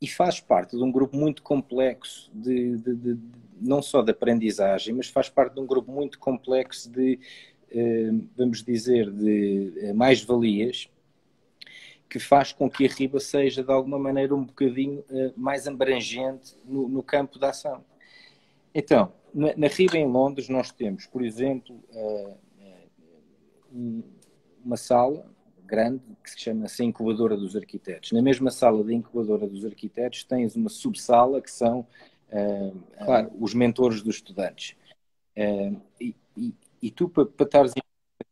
S4: e faz parte de um grupo muito complexo não só de aprendizagem, mas faz parte de um grupo muito complexo de, vamos dizer, de mais-valias, que faz com que a RIBA seja, de alguma maneira, um bocadinho mais abrangente no campo da ação. Então, na RIBA em Londres, nós temos, por exemplo, uma sala grande, que se chama-se Incubadora dos Arquitetos. Na mesma sala da Incubadora dos Arquitetos tens uma subsala que são claro, os mentores dos estudantes. E tu, para estares em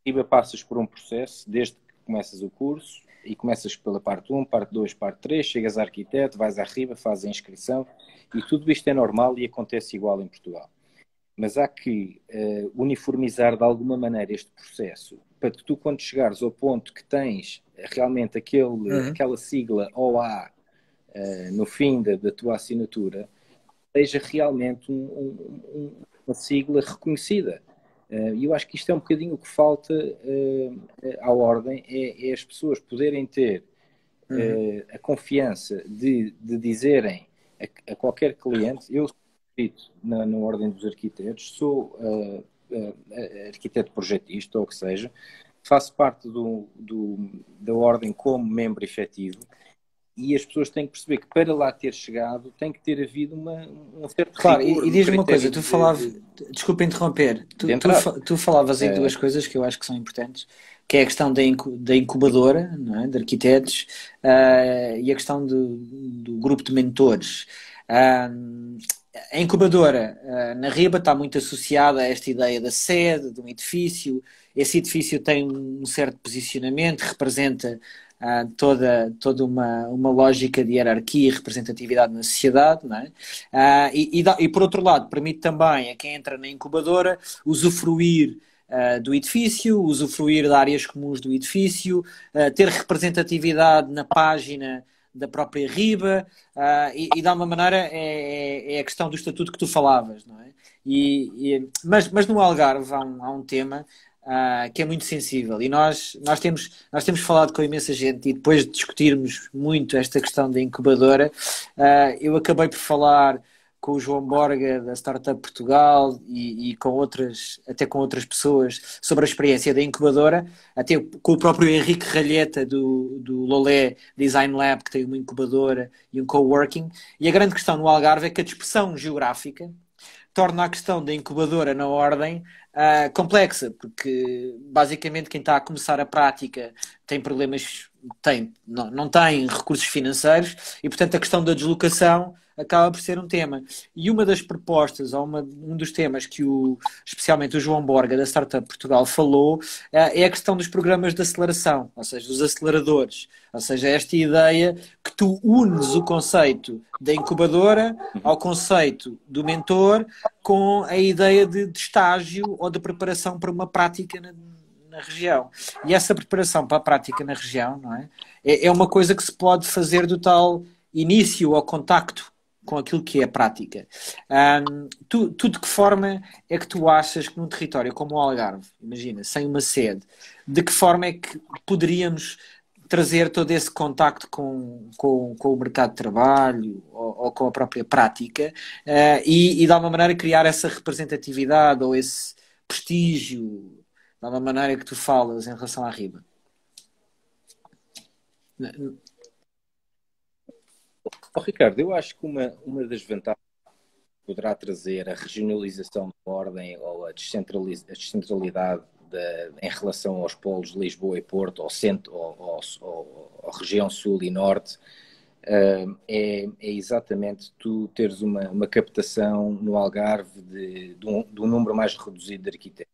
S4: RIBA, passas por um processo, desde que começas o curso, e começas pela parte 1, parte 2, parte 3, chegas a arquiteto, vais à RIBA, fazes a inscrição, e tudo isto é normal e acontece igual em Portugal. Mas há que uniformizar de alguma maneira este processo, para que tu, quando chegares ao ponto que tens realmente aquela sigla OA no fim da tua assinatura, seja realmente uma sigla reconhecida. E eu acho que isto é um bocadinho o que falta à ordem, é as pessoas poderem ter a confiança de dizerem a qualquer cliente: eu na Ordem dos Arquitetos, sou arquiteto projetista, ou o que seja, faço parte da Ordem como membro efetivo, e as pessoas têm que perceber que para lá ter chegado tem que ter havido um certo
S1: claro,
S4: rigor.
S1: E diz-me uma coisa, tu falavas, desculpa interromper, tu falavas aí duas coisas que eu acho que são importantes, que é a questão da incubadora, não é? De arquitetos, e a questão do grupo de mentores. A incubadora na RIBA está muito associada a esta ideia da sede, de um edifício. Esse edifício tem um certo posicionamento, representa toda uma lógica de hierarquia e representatividade na sociedade, não é? E por outro lado, permite também a quem entra na incubadora usufruir do edifício, usufruir de áreas comuns do edifício, ter representatividade na página da própria RIBA, e de alguma maneira é a questão do estatuto que tu falavas, não é? Mas no Algarve há um tema que é muito sensível, e nós temos falado com imensa gente, e depois de discutirmos muito esta questão da incubadora, eu acabei por falar com o João Borga da Startup Portugal e até com outras pessoas sobre a experiência da incubadora, até com o próprio Henrique Ralheta do Lolé Design Lab, que tem uma incubadora e um coworking, e a grande questão no Algarve é que a dispersão geográfica torna a questão da incubadora na ordem complexa, porque basicamente quem está a começar a prática tem problemas, não tem recursos financeiros, e portanto a questão da deslocação acaba por ser um tema. E uma das propostas, ou um dos temas que especialmente o João Borga da Startup Portugal falou, é a questão dos programas de aceleração, ou seja, dos aceleradores. Ou seja, esta ideia que tu unes o conceito da incubadora ao conceito do mentor, com a ideia de estágio ou de preparação para uma prática na região. E essa preparação para a prática na região, não é? É uma coisa que se pode fazer do tal início ao contacto com aquilo que é a prática. Tu de que forma é que tu achas que num território como o Algarve, imagina, sem uma sede, de que forma é que poderíamos trazer todo esse contacto com o mercado de trabalho ou com a própria prática, e de alguma maneira criar essa representatividade ou esse prestígio, de alguma maneira que tu falas em relação à RIBA?
S4: Ricardo, eu acho que uma das vantagens poderá trazer a regionalização da ordem ou a descentralidade em relação aos polos de Lisboa e Porto, ao centro, ou região sul e norte, é exatamente tu teres uma captação no Algarve de um número mais reduzido de arquitetos.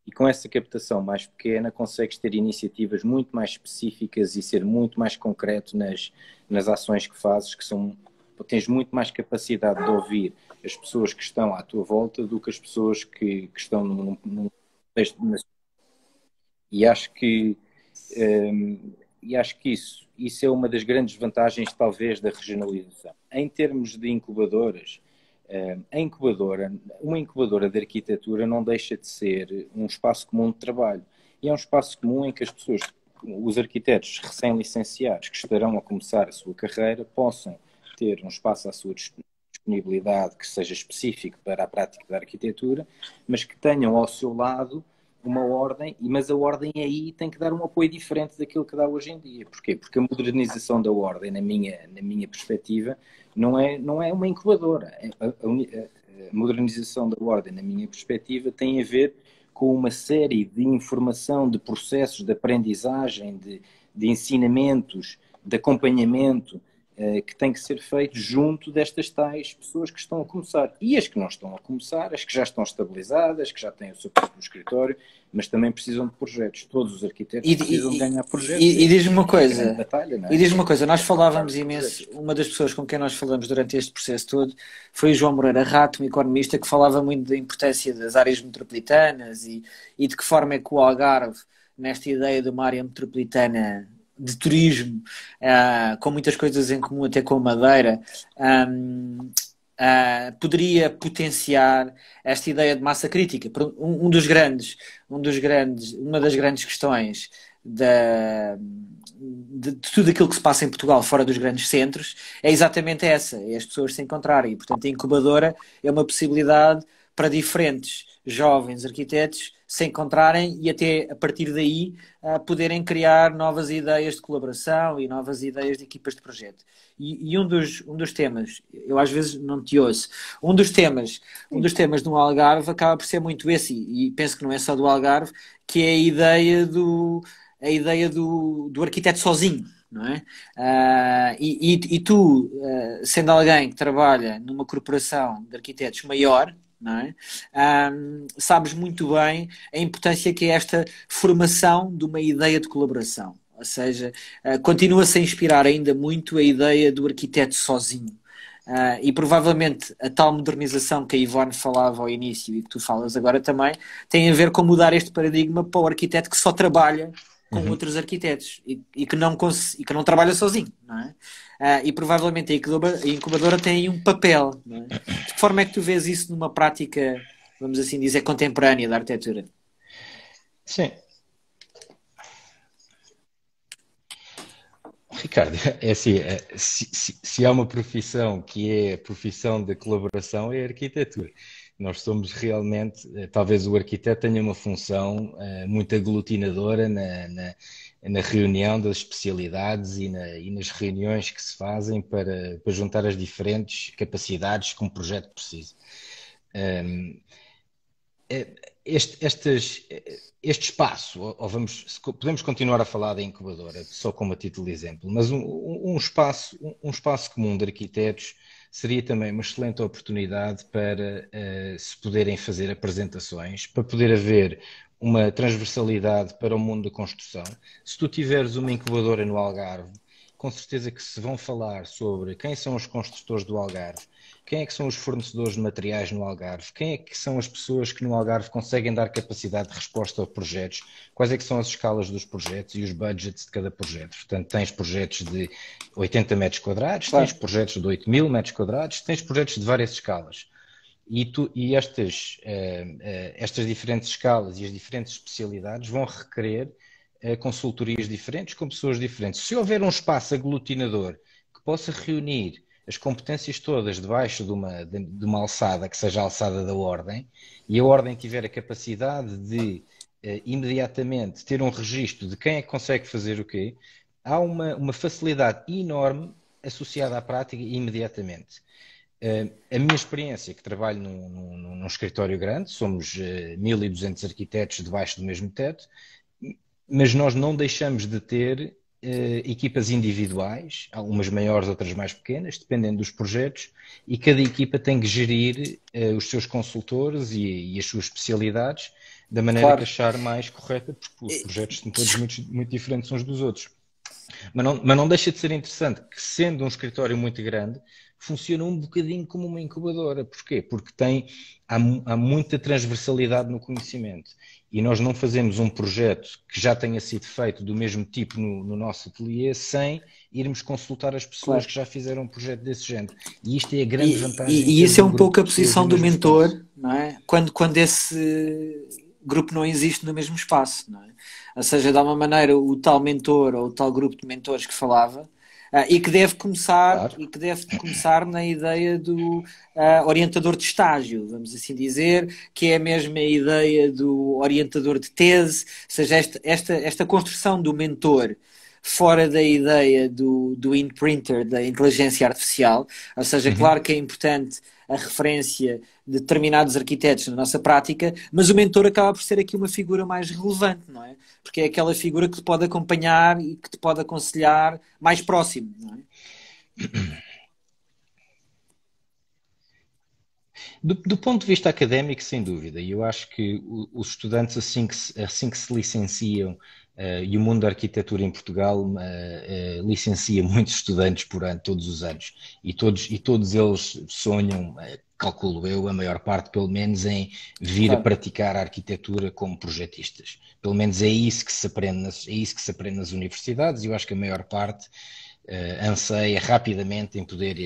S4: E com essa captação mais pequena consegues ter iniciativas muito mais específicas e ser muito mais concreto nas ações que fazes, tens muito mais capacidade de ouvir as pessoas que estão à tua volta do que as pessoas que estão num contexto nacional. E acho que isso é uma das grandes vantagens, talvez, da regionalização. Em termos de incubadoras, uma incubadora de arquitetura não deixa de ser um espaço comum de trabalho. E é um espaço comum em que as pessoas, os arquitetos recém-licenciados que estarão a começar a sua carreira, possam ter um espaço à sua disponibilidade que seja específico para a prática da arquitetura, mas que tenham ao seu lado uma ordem, mas a ordem aí tem que dar um apoio diferente daquilo que dá hoje em dia. Porquê? Porque a modernização da ordem, na minha perspectiva, não é uma incubadora. A modernização da ordem, na minha perspectiva, tem a ver com uma série de informação, de processos de aprendizagem, de ensinamentos, de acompanhamento, que tem que ser feito junto destas tais pessoas que estão a começar. E as que não estão a começar, as que já estão estabilizadas, que já têm o seu próprio escritório, mas também precisam de projetos. Todos os arquitetos precisam de ganhar projetos.
S1: E diz-me uma coisa,
S4: batalha, não é?
S1: E diz-me uma coisa, nós falávamos imenso, uma das pessoas com quem nós falamos durante este processo todo foi o João Moreira Rato, um economista que falava muito da importância das áreas metropolitanas e de que forma é que o Algarve, nesta ideia de uma área metropolitana de turismo, com muitas coisas em comum até com a Madeira, poderia potenciar esta ideia de massa crítica. Uma das grandes questões de tudo aquilo que se passa em Portugal fora dos grandes centros é exatamente essa, é as pessoas se encontrarem. E, portanto, a incubadora é uma possibilidade para diferentes jovens arquitetos se encontrarem e até a partir daí poderem criar novas ideias de colaboração e novas ideias de equipas de projeto. E um dos temas, eu às vezes não te ouço, um dos temas do Algarve acaba por ser muito esse, e penso que não é só do Algarve, que é a ideia do arquiteto sozinho. Não é? E tu, sendo alguém que trabalha numa corporação de arquitetos maior, não é? Sabes muito bem a importância que é esta formação de uma ideia de colaboração. Ou seja, continua-se a inspirar ainda muito a ideia do arquiteto sozinho. E provavelmente a tal modernização que a Ivone falava ao início e que tu falas agora também tem a ver com mudar este paradigma para o arquiteto que só trabalha com outros arquitetos e que não trabalha sozinho, não é? E provavelmente a incubadora tem aí um papel, não é? De que forma é que tu vês isso numa prática, vamos assim dizer, contemporânea da arquitetura?
S5: Sim. Ricardo, é assim, se há uma profissão que é a profissão da colaboração, é a arquitetura. Nós somos realmente, talvez o arquiteto tenha uma função muito aglutinadora na reunião das especialidades e nas reuniões que se fazem para juntar as diferentes capacidades que um projeto precisa. Este espaço, podemos continuar a falar da incubadora só como a título de exemplo, mas um espaço comum de arquitetos seria também uma excelente oportunidade para se poderem fazer apresentações, para poder haver uma transversalidade para o mundo da construção. Se tu tiveres uma incubadora no Algarve, com certeza que se vão falar sobre quem são os construtores do Algarve, quem é que são os fornecedores de materiais no Algarve, quem é que são as pessoas que no Algarve conseguem dar capacidade de resposta a projetos, quais é que são as escalas dos projetos e os budgets de cada projeto. Portanto, tens projetos de 80 metros quadrados, claro. Tens projetos de 8.000 metros quadrados, tens projetos de várias escalas. E estas diferentes escalas e as diferentes especialidades vão requerer consultorias diferentes, com pessoas diferentes. Se houver um espaço aglutinador que possa reunir as competências todas debaixo de uma alçada, que seja a alçada da ordem, e a ordem tiver a capacidade de imediatamente ter um registro de quem é que consegue fazer o quê, há uma facilidade enorme associada à prática imediatamente. A minha experiência, que trabalho num escritório grande, somos 1.200 arquitetos debaixo do mesmo teto, mas nós não deixamos de ter equipas individuais, algumas maiores, outras mais pequenas, dependendo dos projetos, e cada equipa tem que gerir os seus consultores e as suas especialidades da maneira que
S1: Claro.
S5: achar mais correta, porque os projetos são todos muito diferentes uns dos outros. Mas não deixa de ser interessante que, sendo um escritório muito grande, funciona um bocadinho como uma incubadora. Porquê? Porque há muita transversalidade no conhecimento. E nós não fazemos um projeto que já tenha sido feito do mesmo tipo no nosso ateliê sem irmos consultar as pessoas
S1: Claro.
S5: que já fizeram um projeto desse género. E isto é a grande vantagem
S1: E
S5: de
S1: isso
S5: ter
S1: é
S5: um
S1: um
S5: grupo
S1: pouco a
S5: de pessoas
S1: posição
S5: no
S1: do
S5: mesmo
S1: mentor,
S5: espaço.
S1: não é? Quando esse grupo não existe no mesmo espaço, não é? Ou seja, de alguma maneira, o tal mentor ou o tal grupo de mentores que falava, e que deve começar,
S5: Claro.
S1: na ideia do orientador de estágio, vamos assim dizer, que é a mesma ideia do orientador de tese, ou seja, esta construção do mentor fora da ideia do imprinter, da inteligência artificial, ou seja,
S5: Uhum.
S1: claro que é importante a referência de determinados arquitetos na nossa prática, mas o mentor acaba por ser aqui uma figura mais relevante, não é? Porque é aquela figura que te pode acompanhar e que te pode aconselhar mais próximo, não é?
S5: Do ponto de vista académico, sem dúvida, e eu acho que os estudantes, assim que se licenciam, e o mundo da arquitetura em Portugal licencia muitos estudantes por ano, todos os anos, e todos eles sonham, calculo eu, a maior parte pelo menos, em vir a
S1: Claro.
S5: praticar a arquitetura como projetistas. Pelo menos é isso que se aprende nas universidades, e eu acho que a maior parte anseia rapidamente em poder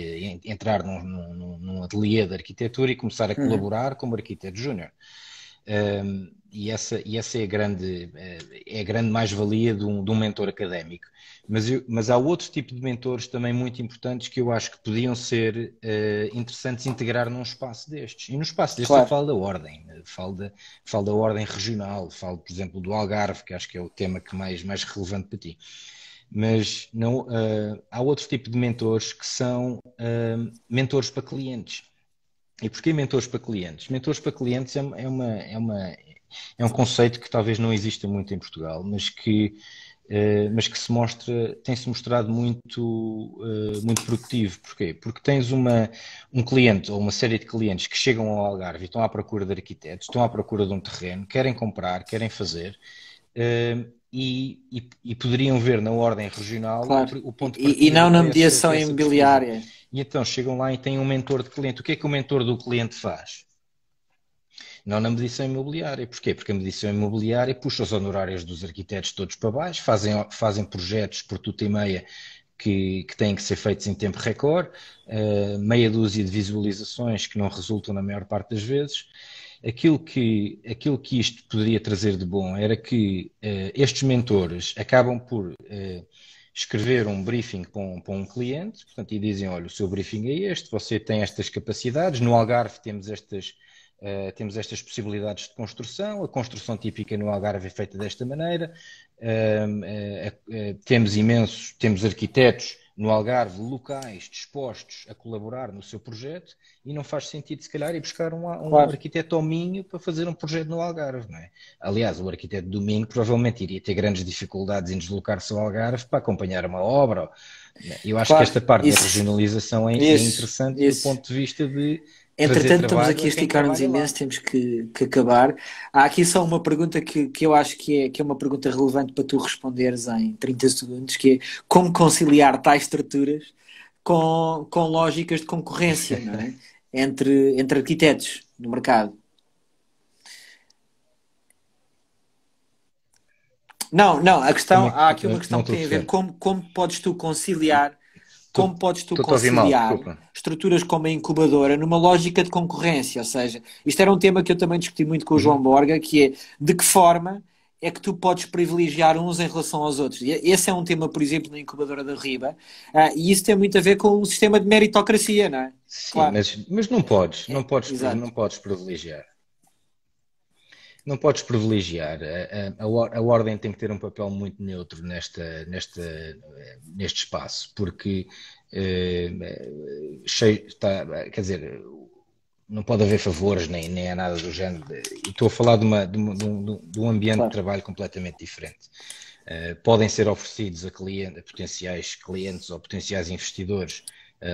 S5: entrar num ateliê de arquitetura e começar a
S1: Uhum.
S5: colaborar como arquiteto júnior. E essa é a grande mais-valia de um mentor académico. Mas há outro tipo de mentores também muito importantes que eu acho que podiam ser interessantes integrar num espaço destes. E no espaço destes eu
S1: Claro.
S5: falo da ordem, falo da ordem regional, falo, por exemplo, do Algarve, que acho que é o tema que mais relevante para ti. Mas não, há outro tipo de mentores que são mentores para clientes. E porquê mentores para clientes? Mentores para clientes é um conceito que talvez não exista muito em Portugal, mas que tem-se mostrado muito produtivo. Porquê? Porque tens um cliente ou uma série de clientes que chegam ao Algarve e estão à procura de arquitetos, estão à procura de um terreno, querem comprar, querem fazer, e poderiam ver na ordem regional
S1: Claro.
S5: o ponto de
S1: E
S5: partida
S1: não na
S5: para
S1: mediação
S5: essa pesquisa.
S1: imobiliária.
S5: E então chegam lá e têm um mentor de cliente. O que é que o mentor do cliente faz? Não na medição imobiliária. Porquê? Porque a medição imobiliária puxa os honorários dos arquitetos todos para baixo, fazem projetos por tudo e meia que têm que ser feitos em tempo recorde, meia dúzia de visualizações que não resultam na maior parte das vezes. Aquilo que isto poderia trazer de bom era que estes mentores acabam por escrever um briefing para um cliente, portanto, e dizem, olha, o seu briefing é este, você tem estas capacidades, no Algarve temos estas possibilidades de construção, a construção típica no Algarve é feita desta maneira, temos arquitetos no Algarve locais dispostos a colaborar no seu projeto e não faz sentido, se calhar, ir buscar um
S1: Claro.
S5: arquiteto ao Minho para fazer um projeto no Algarve, não é? Aliás, o arquiteto do Minho provavelmente iria ter grandes dificuldades em deslocar-se ao Algarve para acompanhar uma obra. Eu acho que
S1: Claro.
S5: esta parte da
S1: Isso.
S5: regionalização é
S1: Isso.
S5: interessante do
S1: Isso.
S5: ponto de vista de trazer
S1: Entretanto, estamos
S5: trabalho
S1: aqui a
S5: a quem
S1: esticar-nos
S5: trabalha
S1: imenso,
S5: lá.
S1: temos que acabar. Há aqui só uma pergunta que eu acho que é uma pergunta relevante para tu responderes em 30 segundos, que é como conciliar tais estruturas com lógicas de concorrência, não é? Entre arquitetos no mercado. Não, há aqui uma questão
S5: Não
S1: que
S5: estou a
S1: tem a ver
S5: perceber.
S1: como podes tu conciliar, como podes tu
S5: Estou a ouvir mal,
S1: conciliar
S5: desculpa.
S1: estruturas como a incubadora numa lógica de concorrência, ou seja, isto era um tema que eu também discuti muito com o João
S5: Uhum.
S1: Borga, que é de que forma é que tu podes privilegiar uns em relação aos outros. E esse é um tema, por exemplo, na incubadora da Riba, e isso tem muito a ver com o sistema de meritocracia, não é?
S5: Sim,
S1: Claro,
S5: mas não podes,
S1: exato.
S5: não podes privilegiar. Não podes privilegiar. A ordem tem que ter um papel muito neutro neste espaço, porque quer dizer, não pode haver favores, nem é nada do género. E estou a falar de um ambiente de trabalho completamente diferente. Podem ser oferecidos a potenciais clientes ou potenciais investidores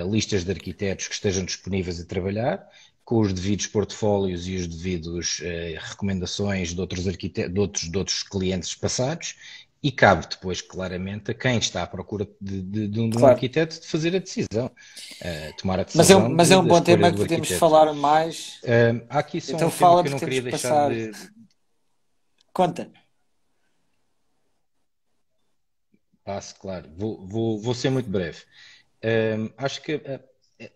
S5: listas de arquitetos que estejam disponíveis a trabalhar, com os devidos portfólios e os devidos recomendações de outros arquitetos, de outros clientes passados, e cabe depois, claramente, a quem está à procura de um arquiteto de fazer a decisão, tomar a decisão.
S1: Mas é um bom tema que podemos falar mais.
S5: Há aqui só
S1: então
S5: um
S1: fala,
S5: tema que eu não queria deixar de...
S1: Conta.
S5: Passo, claro. Vou ser muito breve. Acho que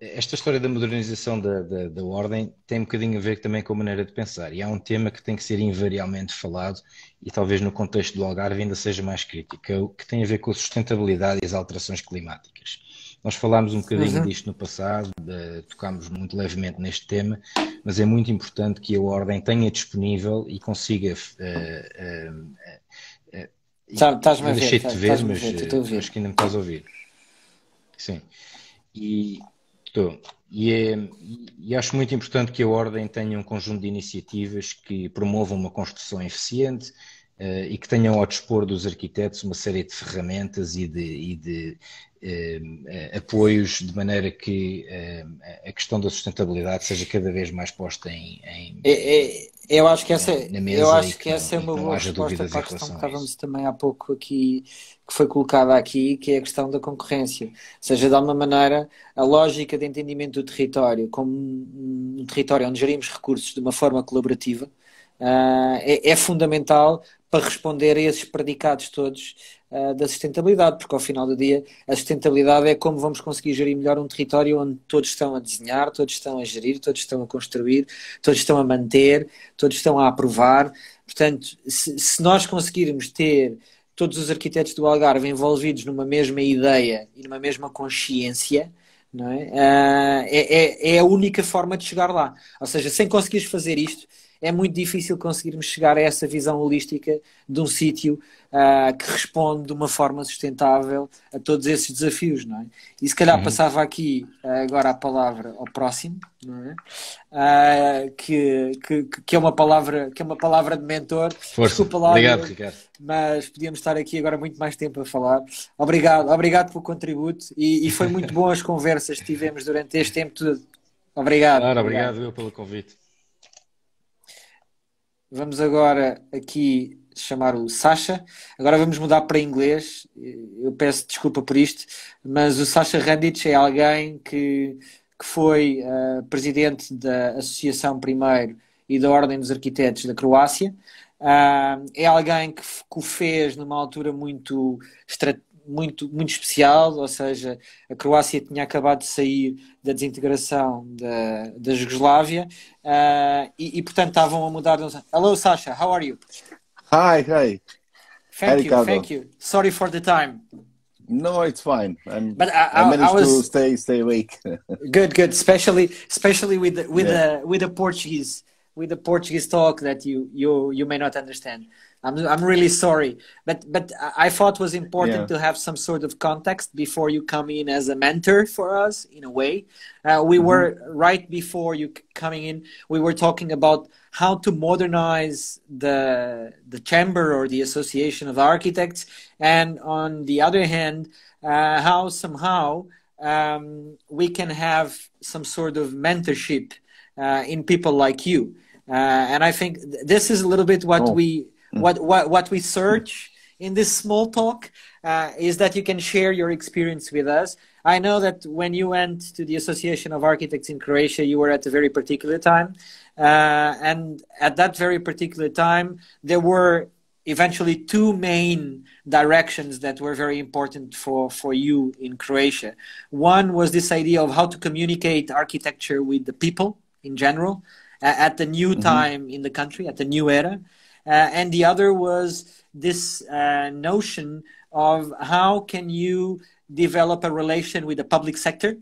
S5: esta história da modernização da ordem tem um bocadinho a ver também com a maneira de pensar, e há um tema que tem que ser invariavelmente falado, e talvez no contexto do Algarve ainda seja mais crítico, que tem a ver com a sustentabilidade e as alterações climáticas. Nós falámos um bocadinho disto no passado, tocámos muito levemente neste tema, mas é muito importante que a ordem tenha disponível e consiga...
S1: Estás-me a ver,
S5: deixei-te ver, mas acho que ainda me estás a ouvir. Sim. E acho muito importante que a Ordem tenha um conjunto de iniciativas que promovam uma construção eficiente e que tenham ao dispor dos arquitetos uma série de ferramentas e de apoios, de maneira que a questão da sustentabilidade seja cada vez mais posta
S1: eu acho que essa,
S5: na mesa,
S1: eu acho que essa é uma boa
S5: haja
S1: resposta
S5: dúvidas
S1: para a
S5: em
S1: questão que
S5: relação a
S1: estávamos
S5: isso.
S1: também há pouco aqui, que foi colocada aqui, que é a questão da concorrência. Ou seja, de alguma maneira, a lógica de entendimento do território como um território onde gerimos recursos de uma forma colaborativa é fundamental para responder a esses predicados todos da sustentabilidade, porque ao final do dia a sustentabilidade é como vamos conseguir gerir melhor um território onde todos estão a desenhar, todos estão a gerir, todos estão a construir, todos estão a manter, todos estão a aprovar. Portanto, se nós conseguirmos ter todos os arquitetos do Algarve envolvidos numa mesma ideia e numa mesma consciência, não é a única forma de chegar lá. Ou seja, sem conseguires fazer isto, é muito difícil conseguirmos chegar a essa visão holística de um sítio que responde de uma forma sustentável a todos esses desafios, não é? E se calhar passava aqui agora a palavra ao próximo, não é? Que é uma palavra de mentor.
S5: Força.
S1: Desculpa lá,
S5: obrigado, Ricardo.
S1: Mas podíamos estar aqui agora muito mais tempo a falar. Obrigado pelo contributo e foi muito bom as conversas que tivemos durante este tempo todo. Obrigado.
S5: Claro, obrigado eu pelo convite.
S1: Vamos agora aqui chamar o Sasha. Agora vamos mudar para inglês. Eu peço desculpa por isto, mas o Sasha Randic é alguém que foi presidente da Associação primeiro e da Ordem dos Arquitetos da Croácia. É alguém que o fez numa altura muito especial, ou seja, a Croácia tinha acabado de sair da desintegração da Jugoslávia e portanto estavam a mudar. Hello, Sasha, how are you?
S6: Hi.
S1: Thank you. Sorry for the time.
S6: No, it's fine.
S1: But
S6: I managed to stay awake.
S1: Good. Especially with the Portuguese talk that you may not understand. I'm really sorry, but I thought it was important to have some sort of context before you come in as a mentor for us, in a way. We were right before you coming in. We were talking about how to modernize the chamber or the association of architects, and on the other hand, how somehow we can have some sort of mentorship in people like you. And I think this is a little bit what what we search in this small talk is that you can share your experience with us. I know that when you went to the Association of Architects in Croatia, you were at a very particular time. And at that very particular time, there were eventually two main directions that were very important for you in Croatia. One was this idea of how to communicate architecture with the people in general at the new time in the country, at the new era. And the other was this notion of how can you develop a relation with the public sector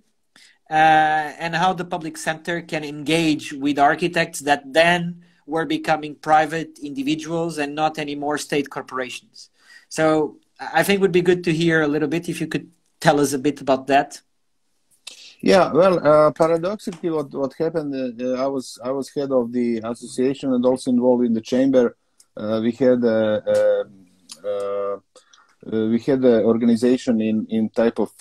S1: and how the public sector can engage with architects that then were becoming private individuals and not anymore state corporations. So I think it would be good to hear a little bit if you could tell us a bit about that.
S6: Yeah, well, paradoxically, what happened? I was head of the association and also involved in the chamber. We had an organization in type of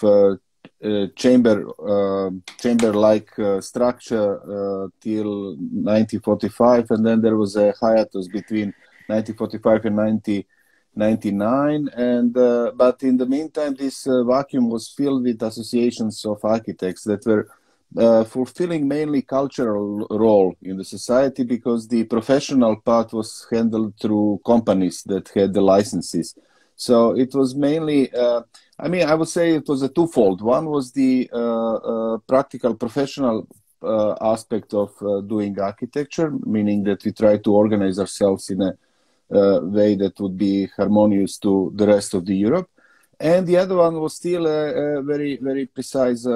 S6: chamber-like structure till 1945, and then there was a hiatus between 1945 and 1999, and but in the meantime, this vacuum was filled with associations of architects that were fulfilling mainly cultural role in the society, because the professional part was handled through companies that had the licenses. So it was mainly, I mean, I would say it was a twofold. One was the practical professional aspect of doing architecture, meaning that we try to organize ourselves in a way that would be harmonious to the rest of the Europe. And the other one was still a very, very precise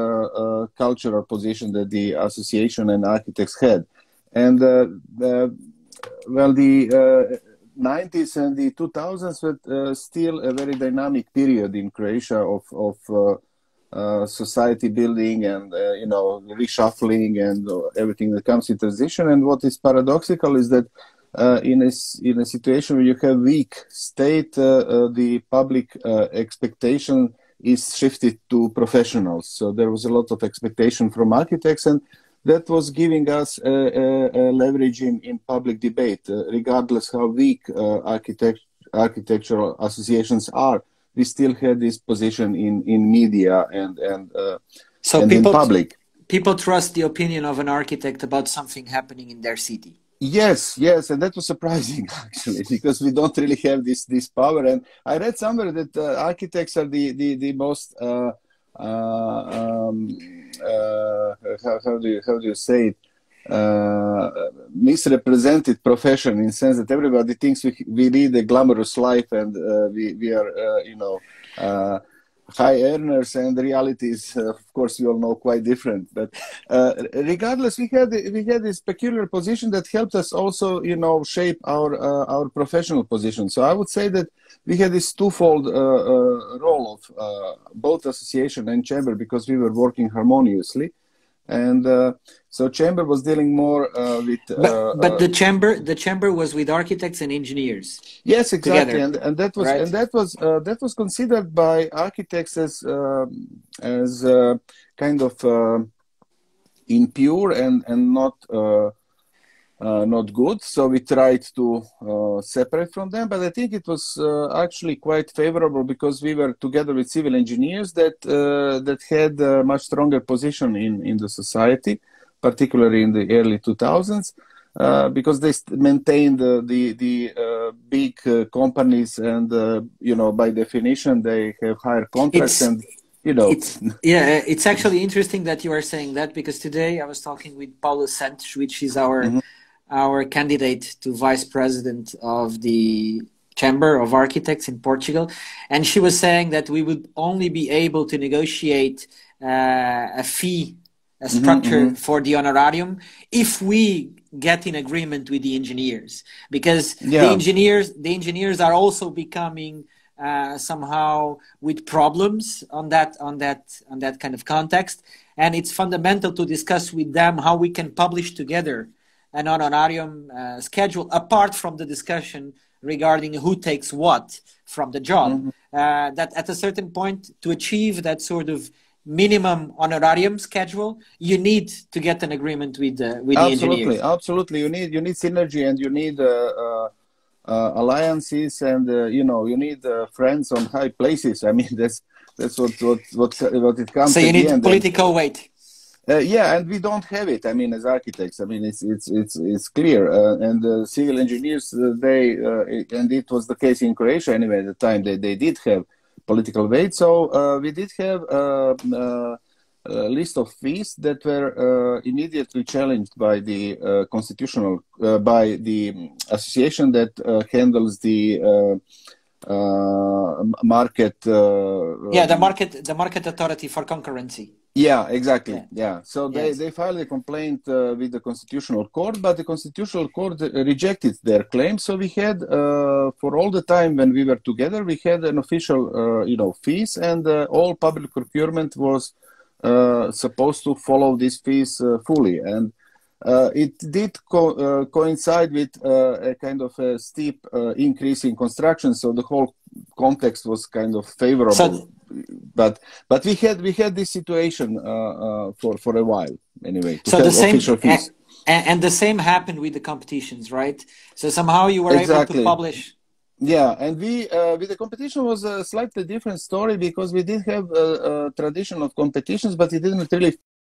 S6: cultural position that the association and architects had. And well, the 90s and the 2000s were still a very dynamic period in Croatia of society building and you know, reshuffling and everything that comes in transition. And what is paradoxical is that in a situation where you have weak state, the public expectation is shifted to professionals. So there was a lot of expectation from architects, and that was giving us a leverage in public debate, regardless how weak architectural associations are. We still had this position in media and in public.
S1: People trust the opinion of an architect about something happening in their city.
S6: Yes, and that was surprising actually, because we don't really have this power. And I read somewhere that architects are the most how do you say it, misrepresented profession, in the sense that everybody thinks we lead a glamorous life and we are you know, high earners, and the reality is, of course, we all know, quite different. But regardless, we had this peculiar position that helped us also, you know, shape our professional position. So I would say that we had this twofold role of both association and chamber, because we were working harmoniously. And so chamber was dealing more with.
S1: But the chamber was with architects and engineers.
S6: Yes, exactly,
S1: together,
S6: and that was
S1: right?
S6: and that was considered by architects as kind of impure and not good. So we tried to separate from them, but I think it was actually quite favorable, because we were together with civil engineers that had a much stronger position in the society, particularly in the early 2000s, because they maintained the big companies, and you know, by definition they have higher contracts. You know.
S1: It's actually interesting that you are saying that, because today I was talking with Paula Santos, which is our candidate to vice president of the Chamber of Architects in Portugal, and she was saying that we would only be able to negotiate a fee, a structure for the honorarium, if we get in agreement with the engineers, because the engineers are also becoming somehow with problems on that kind of context, and it's fundamental to discuss with them how we can publish together an honorarium schedule, apart from the discussion regarding who takes what from the job. That at a certain point, to achieve that sort of minimum honorarium schedule, you need to get an agreement with the engineers.
S6: Absolutely, you need synergy, and you need alliances, and you know, you need friends on high places. I mean, that's what it comes.
S1: So you need political weight.
S6: Yeah, and we don't have it. I mean, as architects, I mean, it's clear. And civil engineers, and it was the case in Croatia anyway at the time. They did have political weight. So we did have a list of fees that were immediately challenged by the by the association that handles the market.
S1: The market authority for concurrency.
S6: Yeah, exactly. Yeah. So they filed a complaint with the Constitutional Court, but the Constitutional Court rejected their claim. So we had, for all the time when we were together, we had an official, fees, and all public procurement was supposed to follow these fees fully, and it did coincide with a kind of a steep increase in construction, so the whole context was kind of favorable.
S1: So,
S6: but we had this situation for a while anyway. To
S1: so
S6: have
S1: the same,
S6: official fees.
S1: and the same happened with the competitions, right? So somehow you were able
S6: Exactly.
S1: to publish.
S6: Yeah, and we with the competition was a slightly different story because we did have a tradition of competitions, but we didn't really